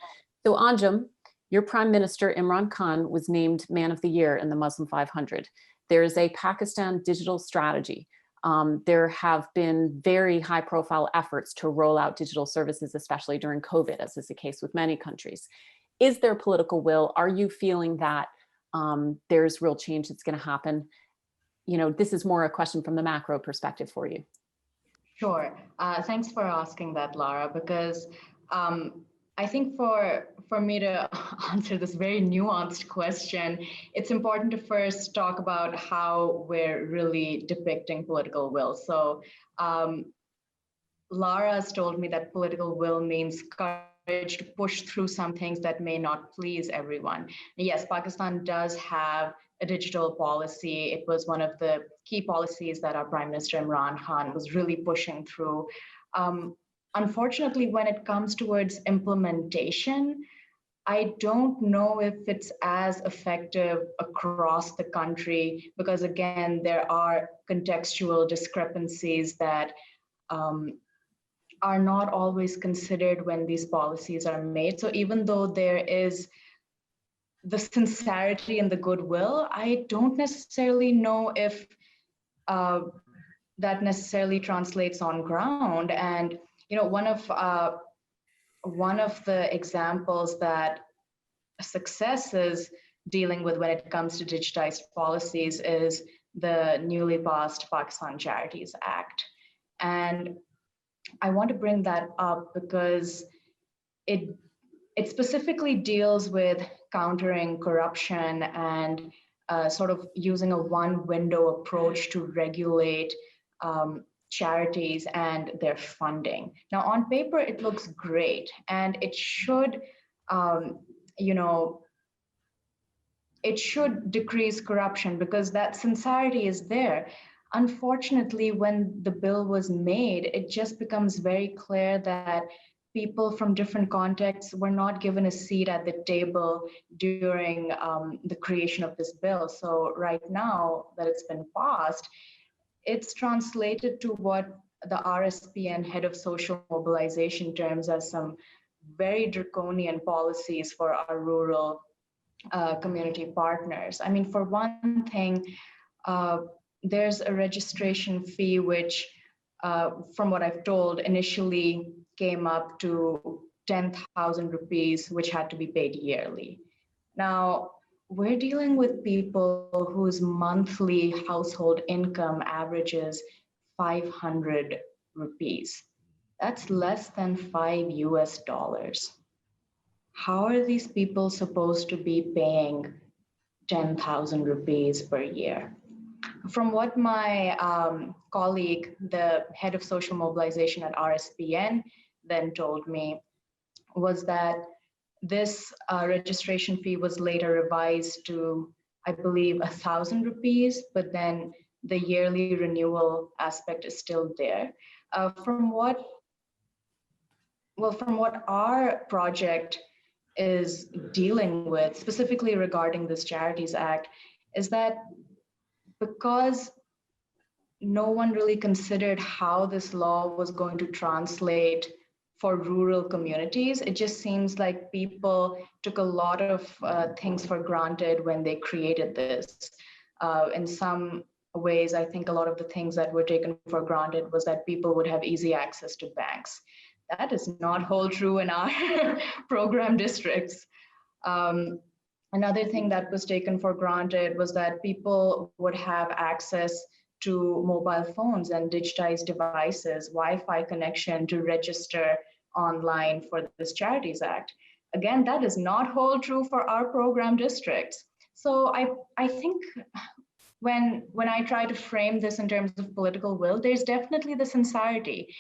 So Anjem, your Prime Minister Imran Khan was named Man of the Year in the Muslim 500. There is a Pakistan digital strategy. There have been very high-profile efforts to roll out digital services, especially during COVID, as is the case with many countries. Is there political will? Are you feeling that there's real change that's going to happen? This is more a question from the macro perspective for you. Sure. Thanks for asking that, Lara, because I think for me to answer this very nuanced question, it's important to first talk about how we're really depicting political will. So Lara has told me that political will means courage to push through some things that may not please everyone. And yes, Pakistan does have a digital policy. It was one of the key policies that our Prime Minister Imran Khan was really pushing through. Unfortunately, when it comes towards implementation, I don't know if it's as effective across the country, because again, there are contextual discrepancies that are not always considered when these policies are made. So even though there is the sincerity and the goodwill, I don't necessarily know if that necessarily translates on ground. And one of the examples that success is dealing with when it comes to digitized policies is the newly passed Pakistan Charities Act. And I want to bring that up because it specifically deals with countering corruption and sort of using a one window approach to regulate charities and their funding. Now, on paper, it looks great, and it should, it should decrease corruption because that sincerity is there. Unfortunately, when the bill was made, it just becomes very clear that people from different contexts were not given a seat at the table during the creation of this bill. So right now that it's been passed, it's translated to what the RSPN head of social mobilization terms as some very draconian policies for our rural community partners. I mean, for one thing, there's a registration fee, which from what I've told, initially came up to 10,000 rupees, which had to be paid yearly. Now, we're dealing with people whose monthly household income averages 500 rupees. That's less than $5 US. how are these people supposed to be paying 10,000 rupees per year? From what my colleague, the head of social mobilization at RSPN, then told me, was that this registration fee was later revised to, I believe, 1,000 rupees, but then the yearly renewal aspect is still there. From what our project is dealing with, specifically regarding this Charities Act, is that because no one really considered how this law was going to translate for rural communities. It just seems like people took a lot of things for granted when they created this. In some ways, I think a lot of the things that were taken for granted was that people would have easy access to banks. That does not hold true in our program districts. Another thing that was taken for granted was that people would have access to mobile phones and digitized devices, Wi-Fi connection to register online for this Charities Act. Again, that does not hold true for our program districts. So I think when I try to frame this in terms of political will, there's definitely the sincerity.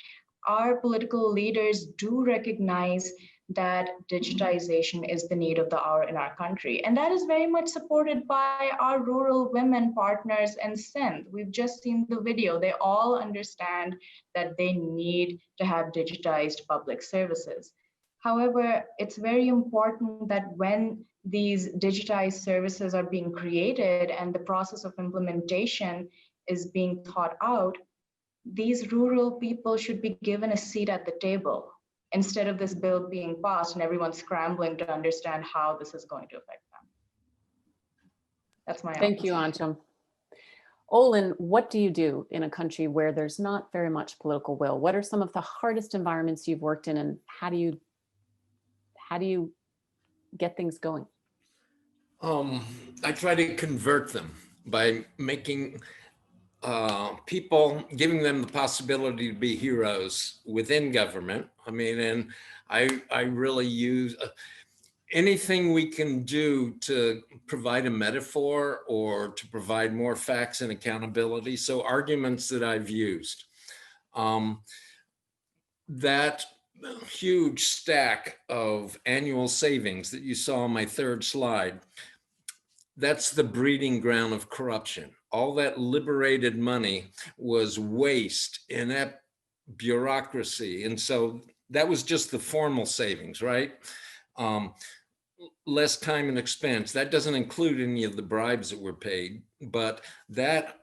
Our political leaders do recognize that digitization is the need of the hour in our country. And that is very much supported by our rural women partners in Sindh. We've just seen the video. They all understand that they need to have digitized public services. However, it's very important that when these digitized services are being created and the process of implementation is being thought out, these rural people should be given a seat at the table instead of this bill being passed and everyone scrambling to understand how this is going to affect them. That's my Thank you, Ancham. Olin, what do you do in a country where there's not very much political will? What are some of the hardest environments you've worked in, and how do you get things going? I try to convert them by making people, giving them the possibility to be heroes within government. I mean, and I really use anything we can do to provide a metaphor or to provide more facts and accountability. So arguments that I've used, that huge stack of annual savings that you saw on my third slide, that's the breeding ground of corruption. All that liberated money was waste in that bureaucracy. And so that was just the formal savings, right? Less time and expense. That doesn't include any of the bribes that were paid, but that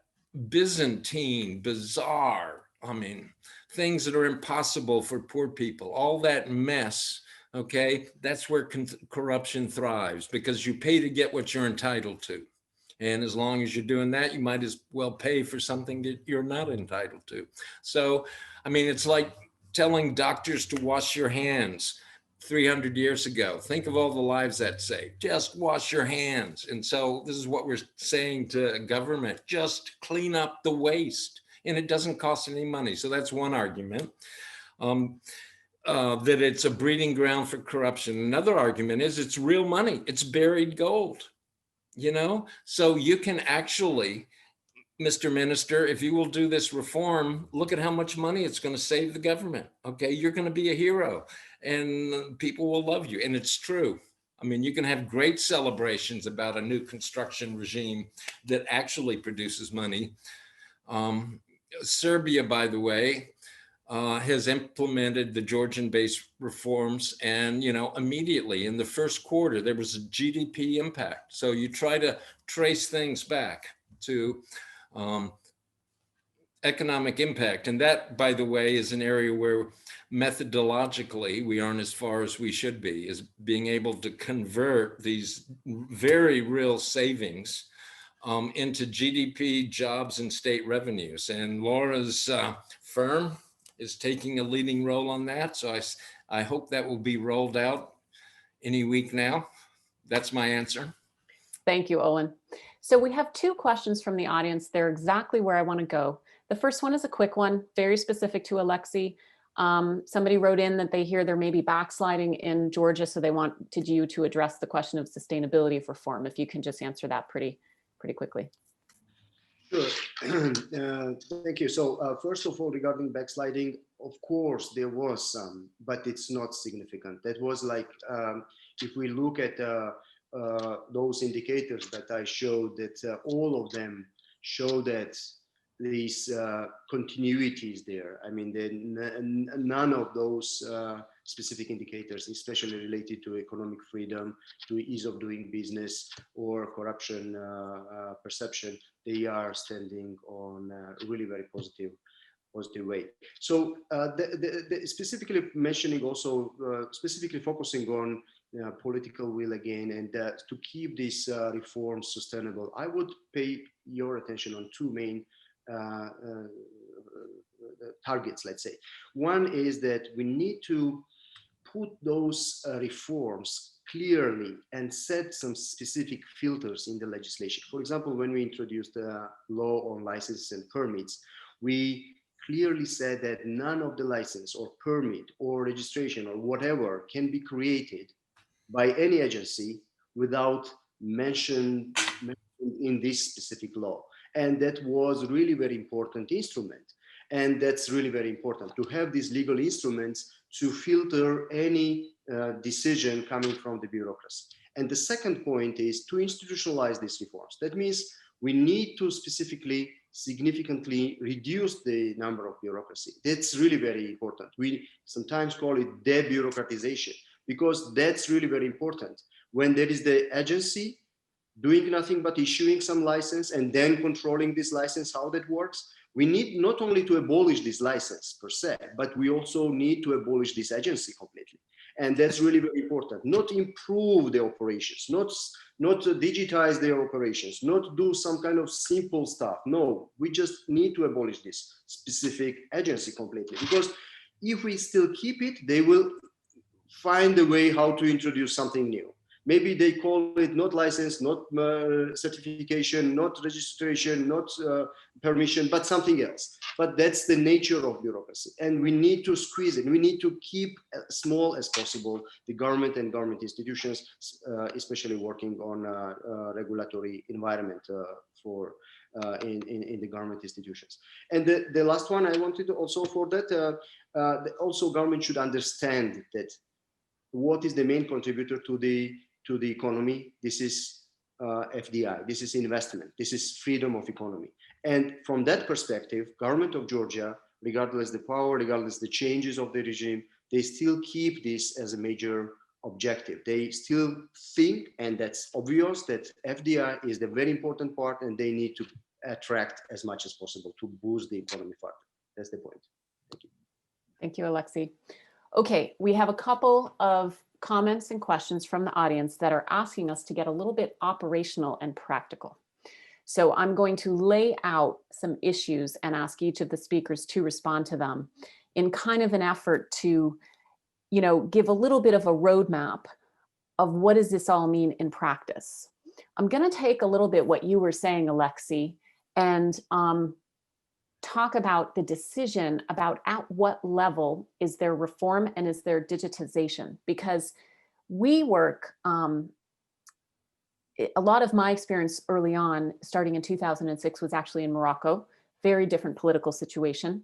Byzantine, bizarre, I mean, things that are impossible for poor people, all that mess, okay, that's where corruption thrives, because you pay to get what you're entitled to. And as long as you're doing that, you might as well pay for something that you're not entitled to. So, I mean, it's like telling doctors to wash your hands 300 years ago. Think of all the lives that saved. Just wash your hands. And so this is what we're saying to government, just clean up the waste. And it doesn't cost any money. So that's one argument. That it's a breeding ground for corruption. Another argument is it's real money. It's buried gold, you know? So you can actually, Mr. Minister, if you will do this reform, look at how much money it's going to save the government. Okay, you're going to be a hero and people will love you. And it's true. I mean, you can have great celebrations about a new construction regime that actually produces money. Serbia, by the way, has implemented the Georgian-based reforms, and immediately in the first quarter there was a GDP impact. So you try to trace things back to economic impact, and that, by the way, is an area where methodologically we aren't as far as we should be, is being able to convert these very real savings into GDP, jobs, and state revenues. And Laura's firm is taking a leading role on that. So I hope that will be rolled out any week now. That's my answer. Thank you, Olin. So we have two questions from the audience. They're exactly where I want to go. The first one is a quick one, very specific to Alexi. Somebody wrote in that they hear there may be backsliding in Georgia, so they wanted you to address the question of sustainability of reform. If you can just answer that pretty quickly. Sure. Thank you. So first of all, regarding backsliding, of course, there was some, but it's not significant. That was like, if we look at those indicators that I showed, that all of them show that these continuity is there. I mean, none of those specific indicators, especially related to economic freedom, to ease of doing business or corruption perception, they are standing on a really very positive way. So specifically mentioning also, specifically focusing on political will again, and to keep these reforms sustainable, I would pay your attention on two main targets, let's say. One is that we need to put those reforms clearly and set some specific filters in the legislation. For example, when we introduced the law on licenses and permits, we clearly said that none of the license or permit or registration or whatever can be created by any agency without mention in this specific law. And that was really very important instrument. And that's really very important to have these legal instruments to filter any decision coming from the bureaucracy. And the second point is to institutionalize these reforms. That means we need to specifically significantly reduce the number of bureaucracy. That's really very important. We sometimes call it debureaucratization, because that's really very important. When there is the agency doing nothing but issuing some license and then controlling this license, how that works, we need not only to abolish this license per se, but we also need to abolish this agency completely. And that's really very important. Not improve the operations, not digitize their operations, not do some kind of simple stuff. No, we just need to abolish this specific agency completely. Because if we still keep it, they will find a way how to introduce something new. Maybe they call it not license, not certification, not registration, not permission, but something else. But that's the nature of bureaucracy. And we need to squeeze it. We need to keep as small as possible the government and government institutions, especially working on regulatory environment in the government institutions. And the last one I wanted to also for that, also government should understand that what is the main contributor to the economy. This is FDI, this is investment, this is freedom of economy. And from that perspective, government of Georgia, regardless the power, regardless the changes of the regime, they still keep this as a major objective. They still think, and that's obvious, that FDI is the very important part and they need to attract as much as possible to boost the economy further. That's the point. Thank you. Thank you, Alexei. Okay, we have a couple of comments and questions from the audience that are asking us to get a little bit operational and practical. So I'm going to lay out some issues and ask each of the speakers to respond to them in kind of an effort to, you know, give a little bit of a roadmap of what does this all mean in practice. I'm going to take a little bit what you were saying, Alexei, and talk about the decision about at what level is there reform and is there digitization, because we work, a lot of my experience early on, starting in 2006, was actually in Morocco, very different political situation.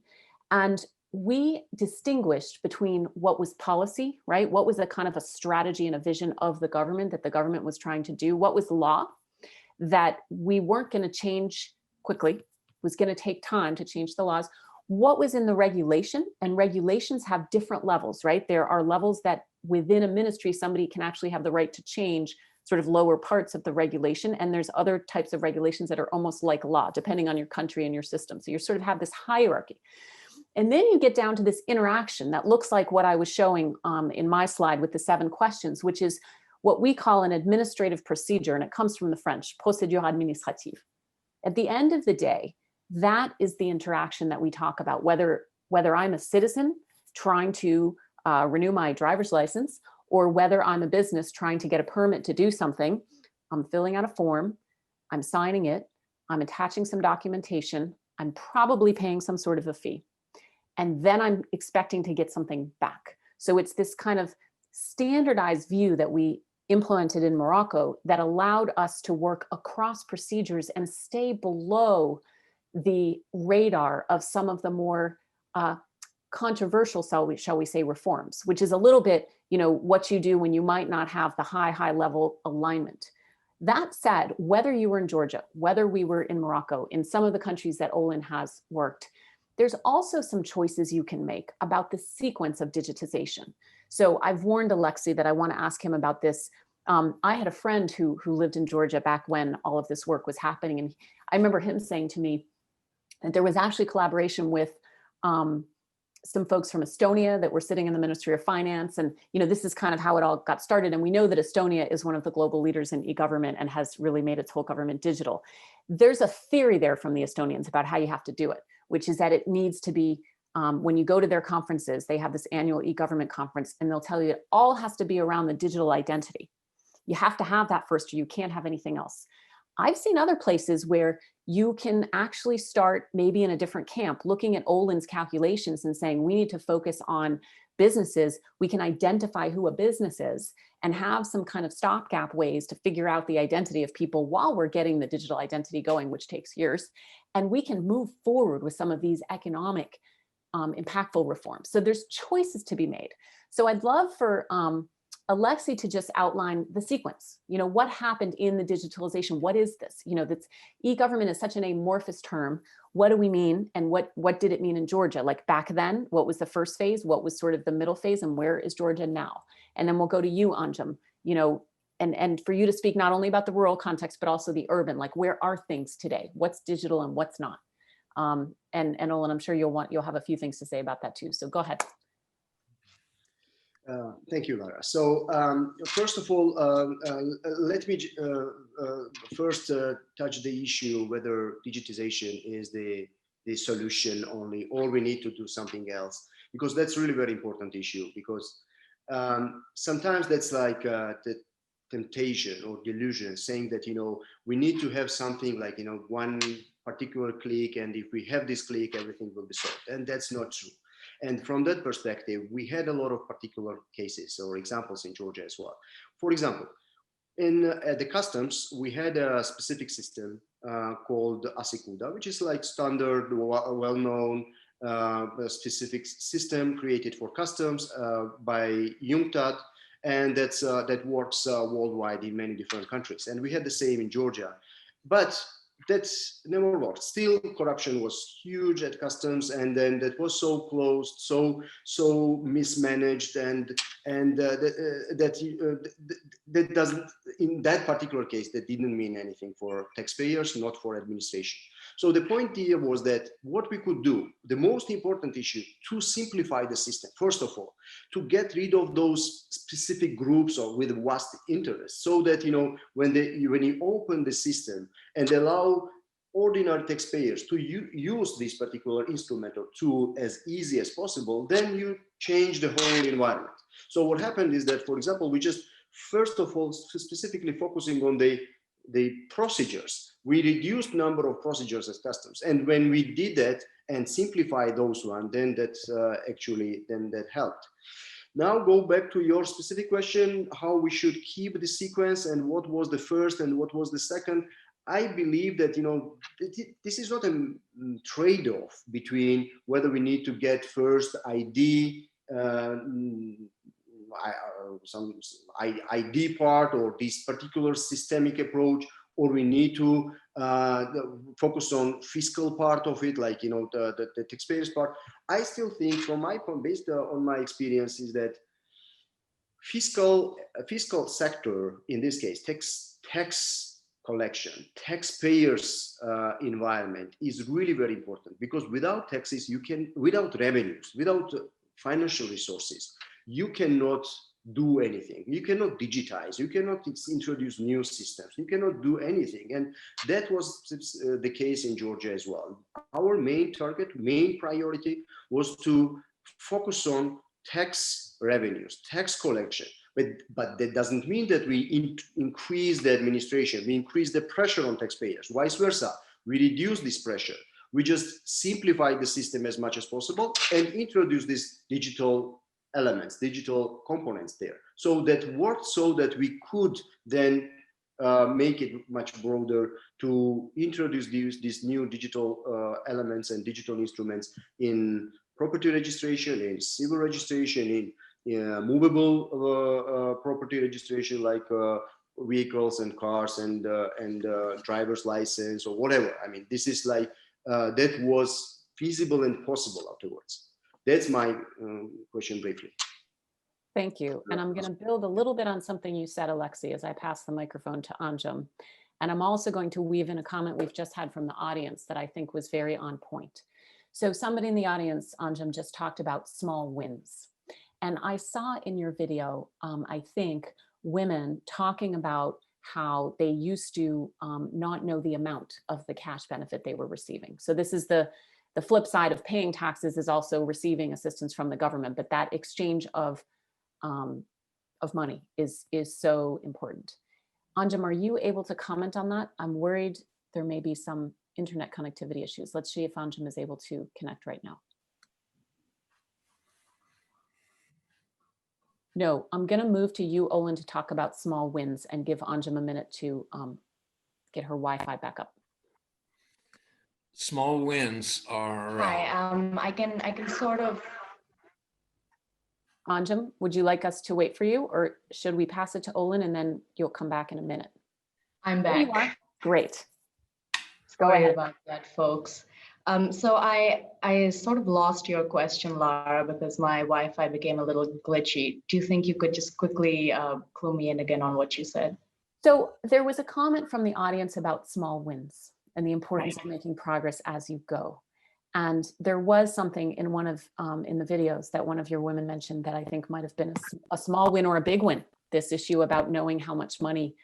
And we distinguished between what was policy, right? What was a kind of a strategy and a vision of the government that the government was trying to do? What was law that we weren't going to change quickly, was going to take time to change the laws? What was in the regulation? And regulations have different levels, right? There are levels that within a ministry, somebody can actually have the right to change sort of lower parts of the regulation. And there's other types of regulations that are almost like law, depending on your country and your system. So you sort of have this hierarchy. And then you get down to this interaction that looks like what I was showing in my slide with the 7 questions, which is what we call an administrative procedure. And it comes from the French, procédure administrative. At the end of the day, that is the interaction that we talk about, whether I'm a citizen trying to renew my driver's license, or whether I'm a business trying to get a permit to do something. I'm filling out a form, I'm signing it, I'm attaching some documentation, I'm probably paying some sort of a fee. and then I'm expecting to get something back. So it's this kind of standardized view that we implemented in Morocco that allowed us to work across procedures and stay below the radar of some of the more controversial, shall we say, reforms, which is a little bit, what you do when you might not have the high level alignment. That said, whether you were in Georgia, whether we were in Morocco, in some of the countries that Olin has worked, there's also some choices you can make about the sequence of digitization. So I've warned Alexei that I want to ask him about this. I had a friend who lived in Georgia back when all of this work was happening. And I remember him saying to me that there was actually collaboration with some folks from Estonia that were sitting in the Ministry of Finance. And, this is kind of how it all got started. And we know that Estonia is one of the global leaders in e-government and has really made its whole government digital. There's a theory there from the Estonians about how you have to do it, which is that it needs to be, when you go to their conferences, they have this annual e-government conference, and they'll tell you it all has to be around the digital identity. You have to have that first, or you can't have anything else. I've seen other places where you can actually start maybe in a different camp, looking at Olin's calculations and saying, we need to focus on businesses. We can identify who a business is and have some kind of stopgap ways to figure out the identity of people while we're getting the digital identity going, which takes years. And we can move forward with some of these economic impactful reforms. So there's choices to be made. So I'd love for Alexei to just outline the sequence. What happened in the digitalization? What is this? That's e-government is such an amorphous term. What do we mean? And what did it mean in Georgia? Like back then, what was the first phase? What was sort of the middle phase? And where is Georgia now? And then we'll go to you, Anjem, and for you to speak not only about the rural context, but also the urban, like where are things today? What's digital and what's not? And Olin, I'm sure you'll have a few things to say about that too. So go ahead. Thank you, Lara. So first of all, let me first touch the issue whether digitization is the solution only, or we need to do something else, because that's really very important issue, because sometimes that's like the temptation or delusion saying that, we need to have something like, one particular click, and if we have this click, everything will be solved. And that's not true. And from that perspective, we had a lot of particular cases or examples in Georgia as well. For example, at the customs, we had a specific system called Asikuda, which is like standard, well-known, specific system created for customs by UNCTAD, and that works worldwide in many different countries. And we had the same in Georgia, but that's never worked. Still, corruption was huge at customs, and then that was so closed, so mismanaged, and that doesn't, in that particular case, that didn't mean anything for taxpayers, not for administration. So the point here was that what we could do, the most important issue, to simplify the system, first of all, to get rid of those specific groups or with vast interests, so that, when you open the system and allow ordinary taxpayers to use this particular instrument or tool as easy as possible, then you change the whole environment. So what happened is that, for example, we just, first of all, specifically focusing on the procedures. We reduced number of procedures as customs. And when we did that and simplify those ones, then that that helped. Now go back to your specific question, how we should keep the sequence and what was the first and what was the second. I believe that, this is not a trade-off between whether we need to get first ID, some ID part, or this particular systemic approach, or we need to focus on fiscal part of it, like, the taxpayers part. I still think, from my point, based on my experience, is that fiscal sector, in this case, tax collection, taxpayers environment is really very important, because without taxes, without revenues, without financial resources, you cannot do anything. You cannot digitize, you cannot introduce new systems, you cannot do anything. And that was the case in Georgia as well. Our main target, main priority was to focus on tax revenues, tax collection. But that doesn't mean that we increase the administration, we increase the pressure on taxpayers, vice versa. We reduce this pressure. We just simplify the system as much as possible and introduce these digital elements, digital components there. So that worked, so that we could then make it much broader to introduce these new digital elements and digital instruments in property registration, in civil registration, in movable property registration, like vehicles and cars and driver's license or whatever. I mean, this is like that was feasible and possible afterwards. That's my question briefly. Thank you. And I'm going to build a little bit on something you said, Alexei, as I pass the microphone to Anjum. And I'm also going to weave in a comment we've just had from the audience that I think was very on point. So somebody in the audience, Anjum, just talked about small wins. And I saw in your video, I think, women talking about how they used to not know the amount of the cash benefit they were receiving. So this is the flip side of paying taxes, is also receiving assistance from the government, but that exchange of money is so important. Anjum, are you able to comment on that? I'm worried there may be some internet connectivity issues. Let's see if Anjum is able to connect right now. No, I'm going to move to you, Olin, to talk about small wins and give Anjum a minute to get her Wi-Fi back up. Small wins are. Hi, I can sort of. Anjum, would you like us to wait for you, or should we pass it to Olin and then you'll come back in a minute? I'm There you back. are. Great. Sorry about that, folks. So I sort of lost your question, Lara, because my Wi-Fi became a little glitchy. Do you think you could just quickly clue me in again on what you said? So there was a comment from the audience about small wins and the importance of making progress as you go. And there was something in one of in the videos that one of your women mentioned that I think might have been a small win or a big win. This issue about knowing how much money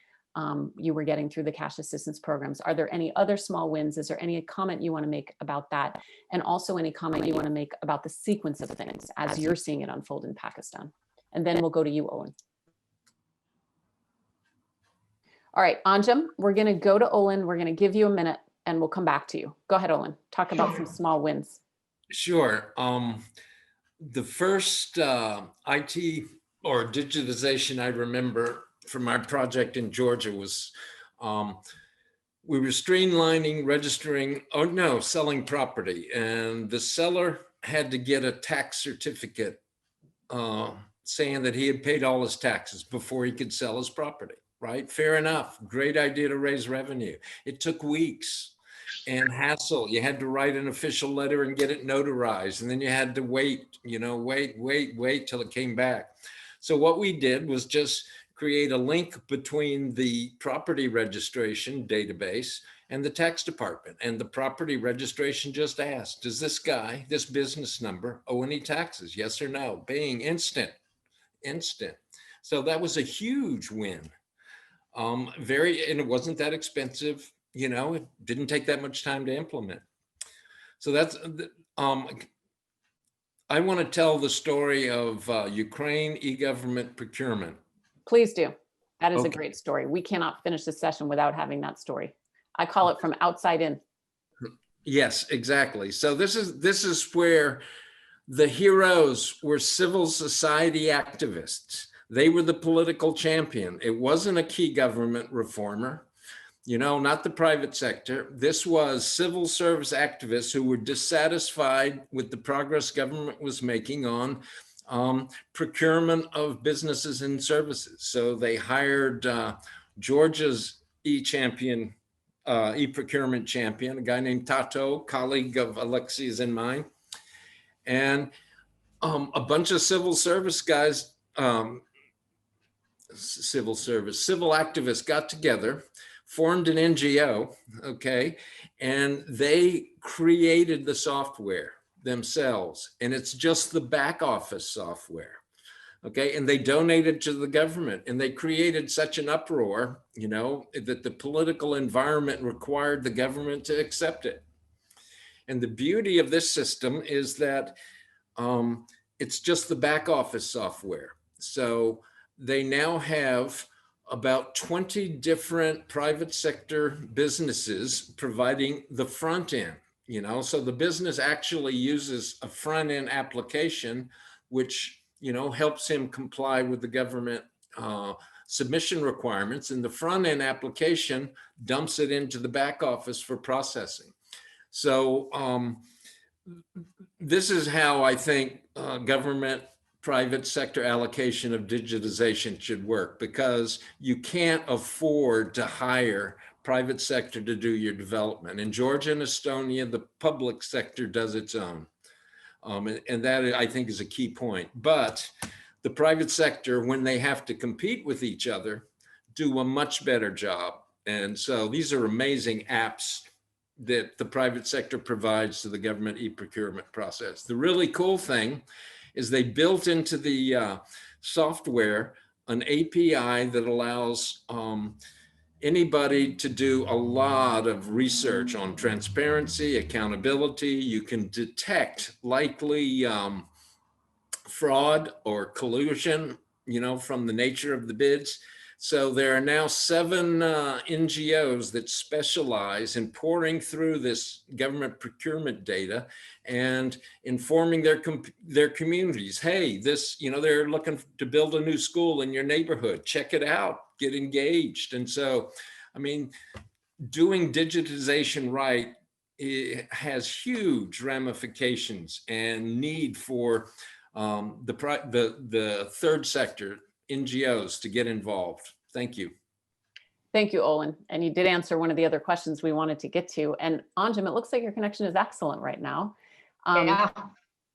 you were getting through the cash assistance programs. Are there any other small wins? Is there any comment you want to make about that? And also any comment you want to make about the sequence of things as you're seeing it unfold in Pakistan? And then we'll go to you, Olin. All right, Anjum, we're going to go to Olin. We're going to give you a minute and we'll come back to you. Go ahead, Olin. Talk about some small wins. Sure. The first IT or digitization I remember from our project in Georgia was we were streamlining, registering, selling property. And the seller had to get a tax certificate saying that he had paid all his taxes before he could sell his property, right? Fair enough. Great idea to raise revenue. It took weeks and hassle. You had to write an official letter and get it notarized. And then you had to wait till it came back. So what we did was just create a link between the property registration database and the tax department. And the property registration just asked, does this guy, this business number, owe any taxes? Yes or no? Bing, instant. So that was a huge win. And it wasn't that expensive. It didn't take that much time to implement. So that's, I want to tell the story of Ukraine e-government procurement. Please do. That is a great story. We cannot finish this session without having that story. I call it from outside in. Yes, exactly. So this is where the heroes were civil society activists. They were the political champion. It wasn't a key government reformer, not the private sector. This was civil service activists who were dissatisfied with the progress government was making on procurement of businesses and services. So they hired Georgia's e-procurement champion, a guy named Tato, colleague of Alexei's and mine, and a bunch of civil service guys, civil activists got together, formed an NGO, and they created the software themselves, and it's just the back office software, and they donated to the government, and they created such an uproar, that the political environment required the government to accept it. And the beauty of this system is that it's just the back office software. So they now have about 20 different private sector businesses providing the front end. you know, so the business actually uses a front end application, which, you know, helps him comply with the government submission requirements, and the front end application dumps it into the back office for processing. So this is how I think government private sector allocation of digitization should work, because you can't afford to hire private sector to do your development. In Georgia and Estonia, the public sector does its own. And that, I think, is a key point. But the private sector, when they have to compete with each other, do a much better job. And so these are amazing apps that the private sector provides to the government e-procurement process. The really cool thing is they built into the software an API that allows anybody to do a lot of research on transparency, accountability. You can detect likely fraud or collusion, you know, from the nature of the bids. So there are now 7 NGOs that specialize in pouring through this government procurement data and informing their communities. Hey, this, you know, they're looking to build a new school in your neighborhood. Check it out, get engaged. And so, I mean, doing digitization right, it has huge ramifications and need for the third sector, NGOs, to get involved. Thank you. Thank you, Olin. And you did answer one of the other questions we wanted to get to. And Anjum, it looks like your connection is excellent right now. Yeah.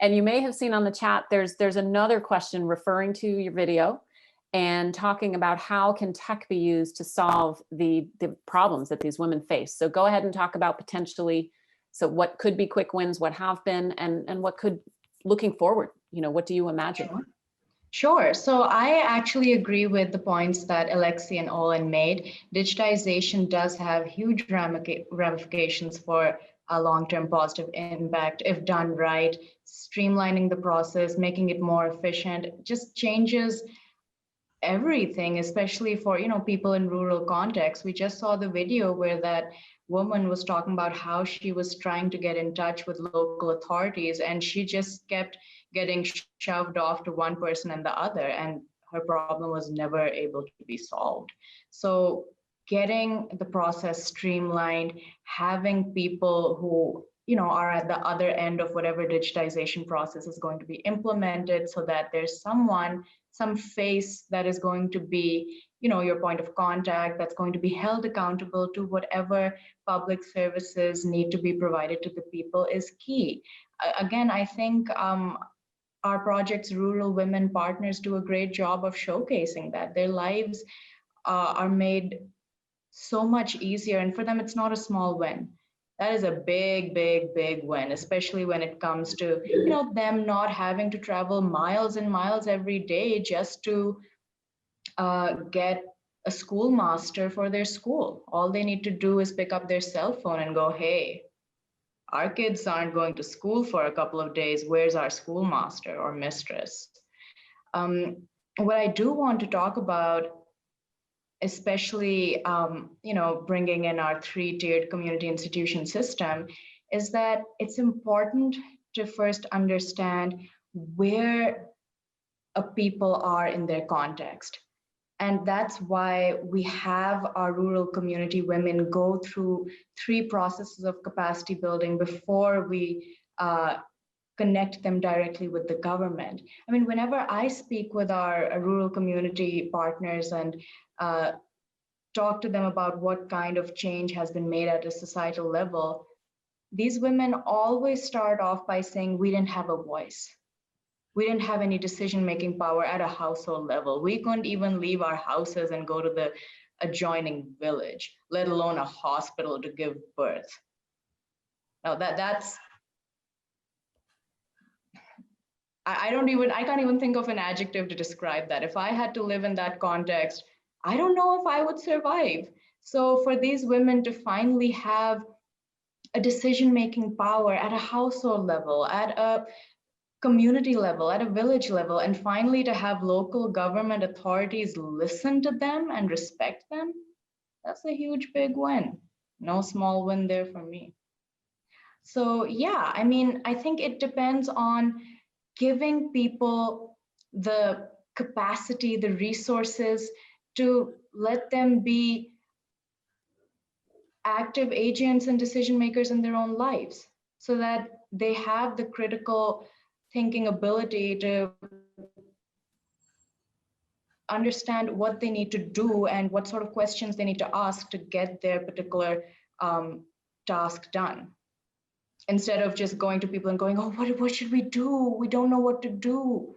And you may have seen on the chat, there's another question referring to your video and talking about how can tech be used to solve the problems that these women face. So go ahead and talk about potentially, so what could be quick wins, what have been, and what could, looking forward, you know, what do you imagine? Sure. So I actually agree with the points that Alexi and Olin made. Digitization does have huge ramifications for a long-term positive impact if done right. Streamlining the process, making it more efficient, just changes everything, especially for, you know, people in rural contexts. We just saw the video where that woman was talking about how she was trying to get in touch with local authorities, and she just kept getting shoved off to one person and the other, and her problem was never able to be solved. So getting the process streamlined, having people who, you know, are at the other end of whatever digitization process is going to be implemented, so that there's someone, some face that is going to be, you know, your point of contact, that's going to be held accountable to whatever public services need to be provided to the people, is key. Again, I think our project's rural women partners do a great job of showcasing that. Their lives are made so much easier, and for them, it's not a small win. That is a big, big, big win, especially when it comes to, you know, them not having to travel miles and miles every day just to get a schoolmaster for their school. All they need to do is pick up their cell phone and go, hey, our kids aren't going to school for a couple of days. Where's our schoolmaster or mistress? What I do want to talk about, especially, you know, bringing in our 3-tiered community institution system, is that it's important to first understand where a people are in their context. And that's why we have our rural community women go through 3 processes of capacity building before we connect them directly with the government. I mean, whenever I speak with our rural community partners and talk to them about what kind of change has been made at a societal level, these women always start off by saying, we didn't have a voice. We didn't have any decision-making power at a household level. We couldn't even leave our houses and go to the adjoining village, let alone a hospital to give birth. Now that's, I can't even think of an adjective to describe that. If I had to live in that context, I don't know if I would survive. So for these women to finally have a decision-making power at a household level, at a community level, at a village level, and finally to have local government authorities listen to them and respect them, that's a huge, big win. No small win there for me. So yeah, I mean, I think it depends on giving people the capacity, the resources to let them be active agents and decision makers in their own lives, so that they have the critical thinking ability to understand what they need to do and what sort of questions they need to ask to get their particular task done, instead of just going to people and going, oh, what should we do? We don't know what to do.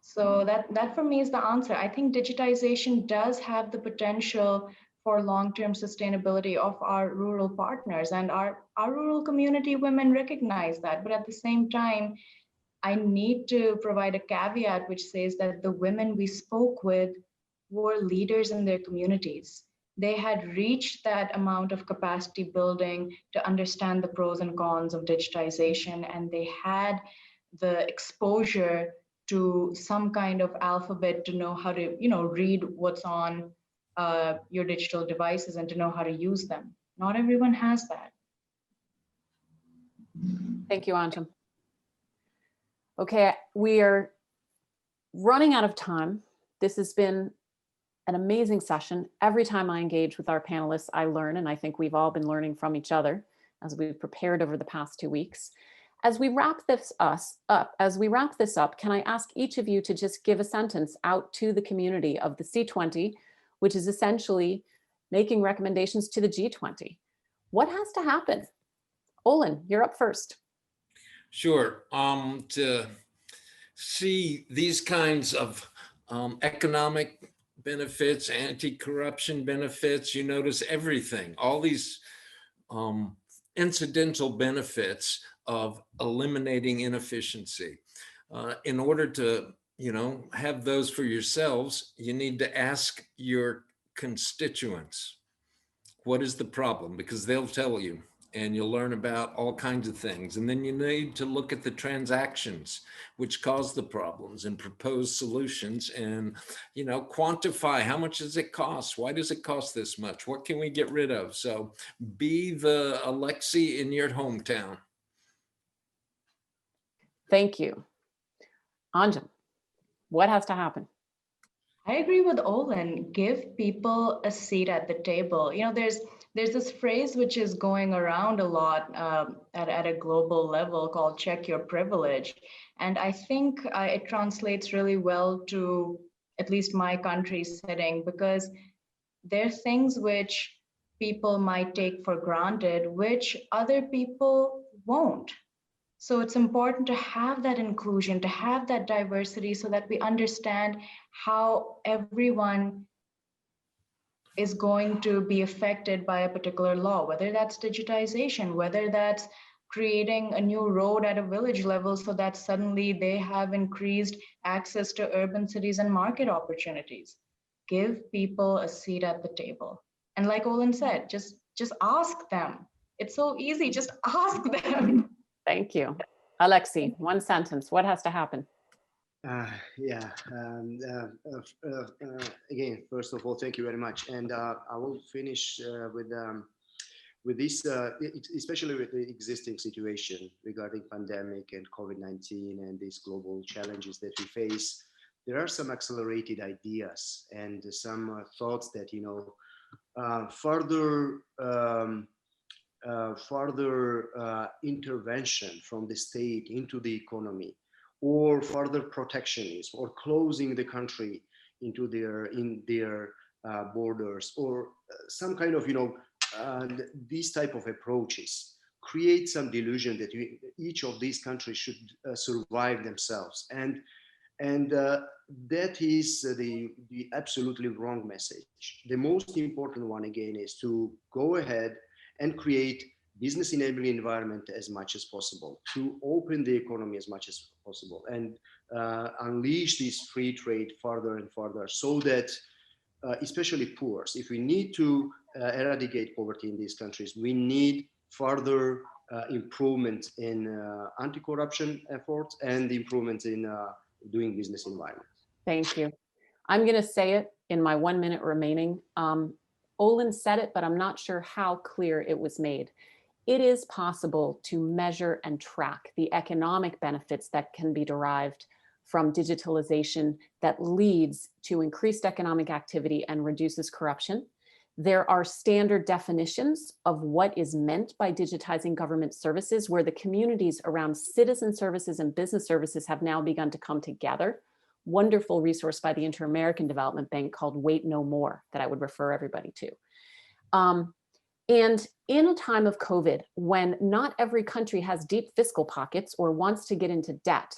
So that for me is the answer. I think digitization does have the potential for long-term sustainability of our rural partners, and our rural community women recognize that. But at the same time, I need to provide a caveat which says that the women we spoke with were leaders in their communities. They had reached that amount of capacity building to understand the pros and cons of digitization, and they had the exposure to some kind of alphabet to know how to, read what's on your digital devices and to know how to use them. Not everyone has that. Thank you, Anjum. Okay, we are running out of time. This has been an amazing session. Every time I engage with our panelists, I learn, and I think we've all been learning from each other as we've prepared over the past 2 weeks. As we wrap this up, can I ask each of you to just give a sentence out to the community of the C20, which is essentially making recommendations to the G20? What has to happen? Olin, you're up first. Sure. To see these kinds of economic benefits, anti-corruption benefits, you notice everything, all these incidental benefits of eliminating inefficiency. In order to, have those for yourselves, you need to ask your constituents, what is the problem? Because they'll tell you, and you'll learn about all kinds of things. And then you need to look at the transactions which cause the problems and propose solutions and, quantify how much does it cost? Why does it cost this much? What can we get rid of? So be the Alexi in your hometown. Thank you. Anjum, what has to happen? I agree with Olin. Give people a seat at the table. There's this phrase which is going around a lot at a global level called "check your privilege," and I think it translates really well to at least my country's setting, because there are things which people might take for granted, which other people won't. So it's important to have that inclusion, to have that diversity, so that we understand how everyone is going to be affected by a particular law, whether that's digitization, whether that's creating a new road at a village level so that suddenly they have increased access to urban cities and market opportunities. Give people a seat at the table. And like Olin said, just ask them. It's so easy, just ask them. Thank you. Alexi, one sentence. What has to happen? Yeah. Again, first of all, thank you very much. And I will finish with this, especially with the existing situation regarding pandemic and COVID-19 and these global challenges that we face. There are some accelerated ideas and some thoughts that further intervention from the state into the economy, or further protectionism, or closing the country into their borders, or some kind of these type of approaches create some delusion that each of these countries should survive themselves, and that is the absolutely wrong message. The most important one, again, is to go ahead and create business enabling environment as much as possible, to open the economy as much as possible, and unleash this free trade further and further, so that especially poor, if we need to eradicate poverty in these countries, we need further improvement in anti-corruption efforts and improvements in doing business environment. Thank you. I'm going to say it in my 1 minute remaining. Olin said it, but I'm not sure how clear it was made. it is possible to measure and track the economic benefits that can be derived from digitalization that leads to increased economic activity and reduces corruption. There are standard definitions of what is meant by digitizing government services, where the communities around citizen services and business services have now begun to come together. Wonderful resource by the Inter-American Development Bank called Wait No More that I would refer everybody to. And in a time of COVID, when not every country has deep fiscal pockets or wants to get into debt,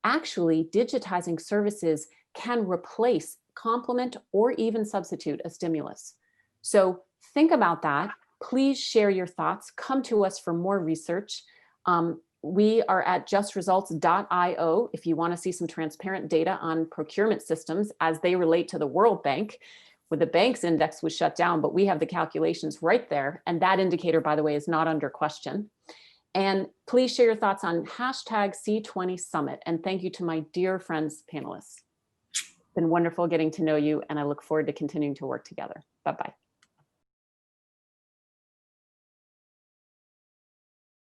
actually digitizing services can replace, complement, or even substitute a stimulus. So think about that. Please share your thoughts. Come to us for more research. We are at justresults.io if you want to see some transparent data on procurement systems as they relate to the World Bank. With the bank's index was shut down, but we have the calculations right there. And that indicator, by the way, is not under question. And please share your thoughts on hashtag C20 Summit. And thank you to my dear friends, panelists. It's been wonderful getting to know you, and I look forward to continuing to work together. Bye-bye.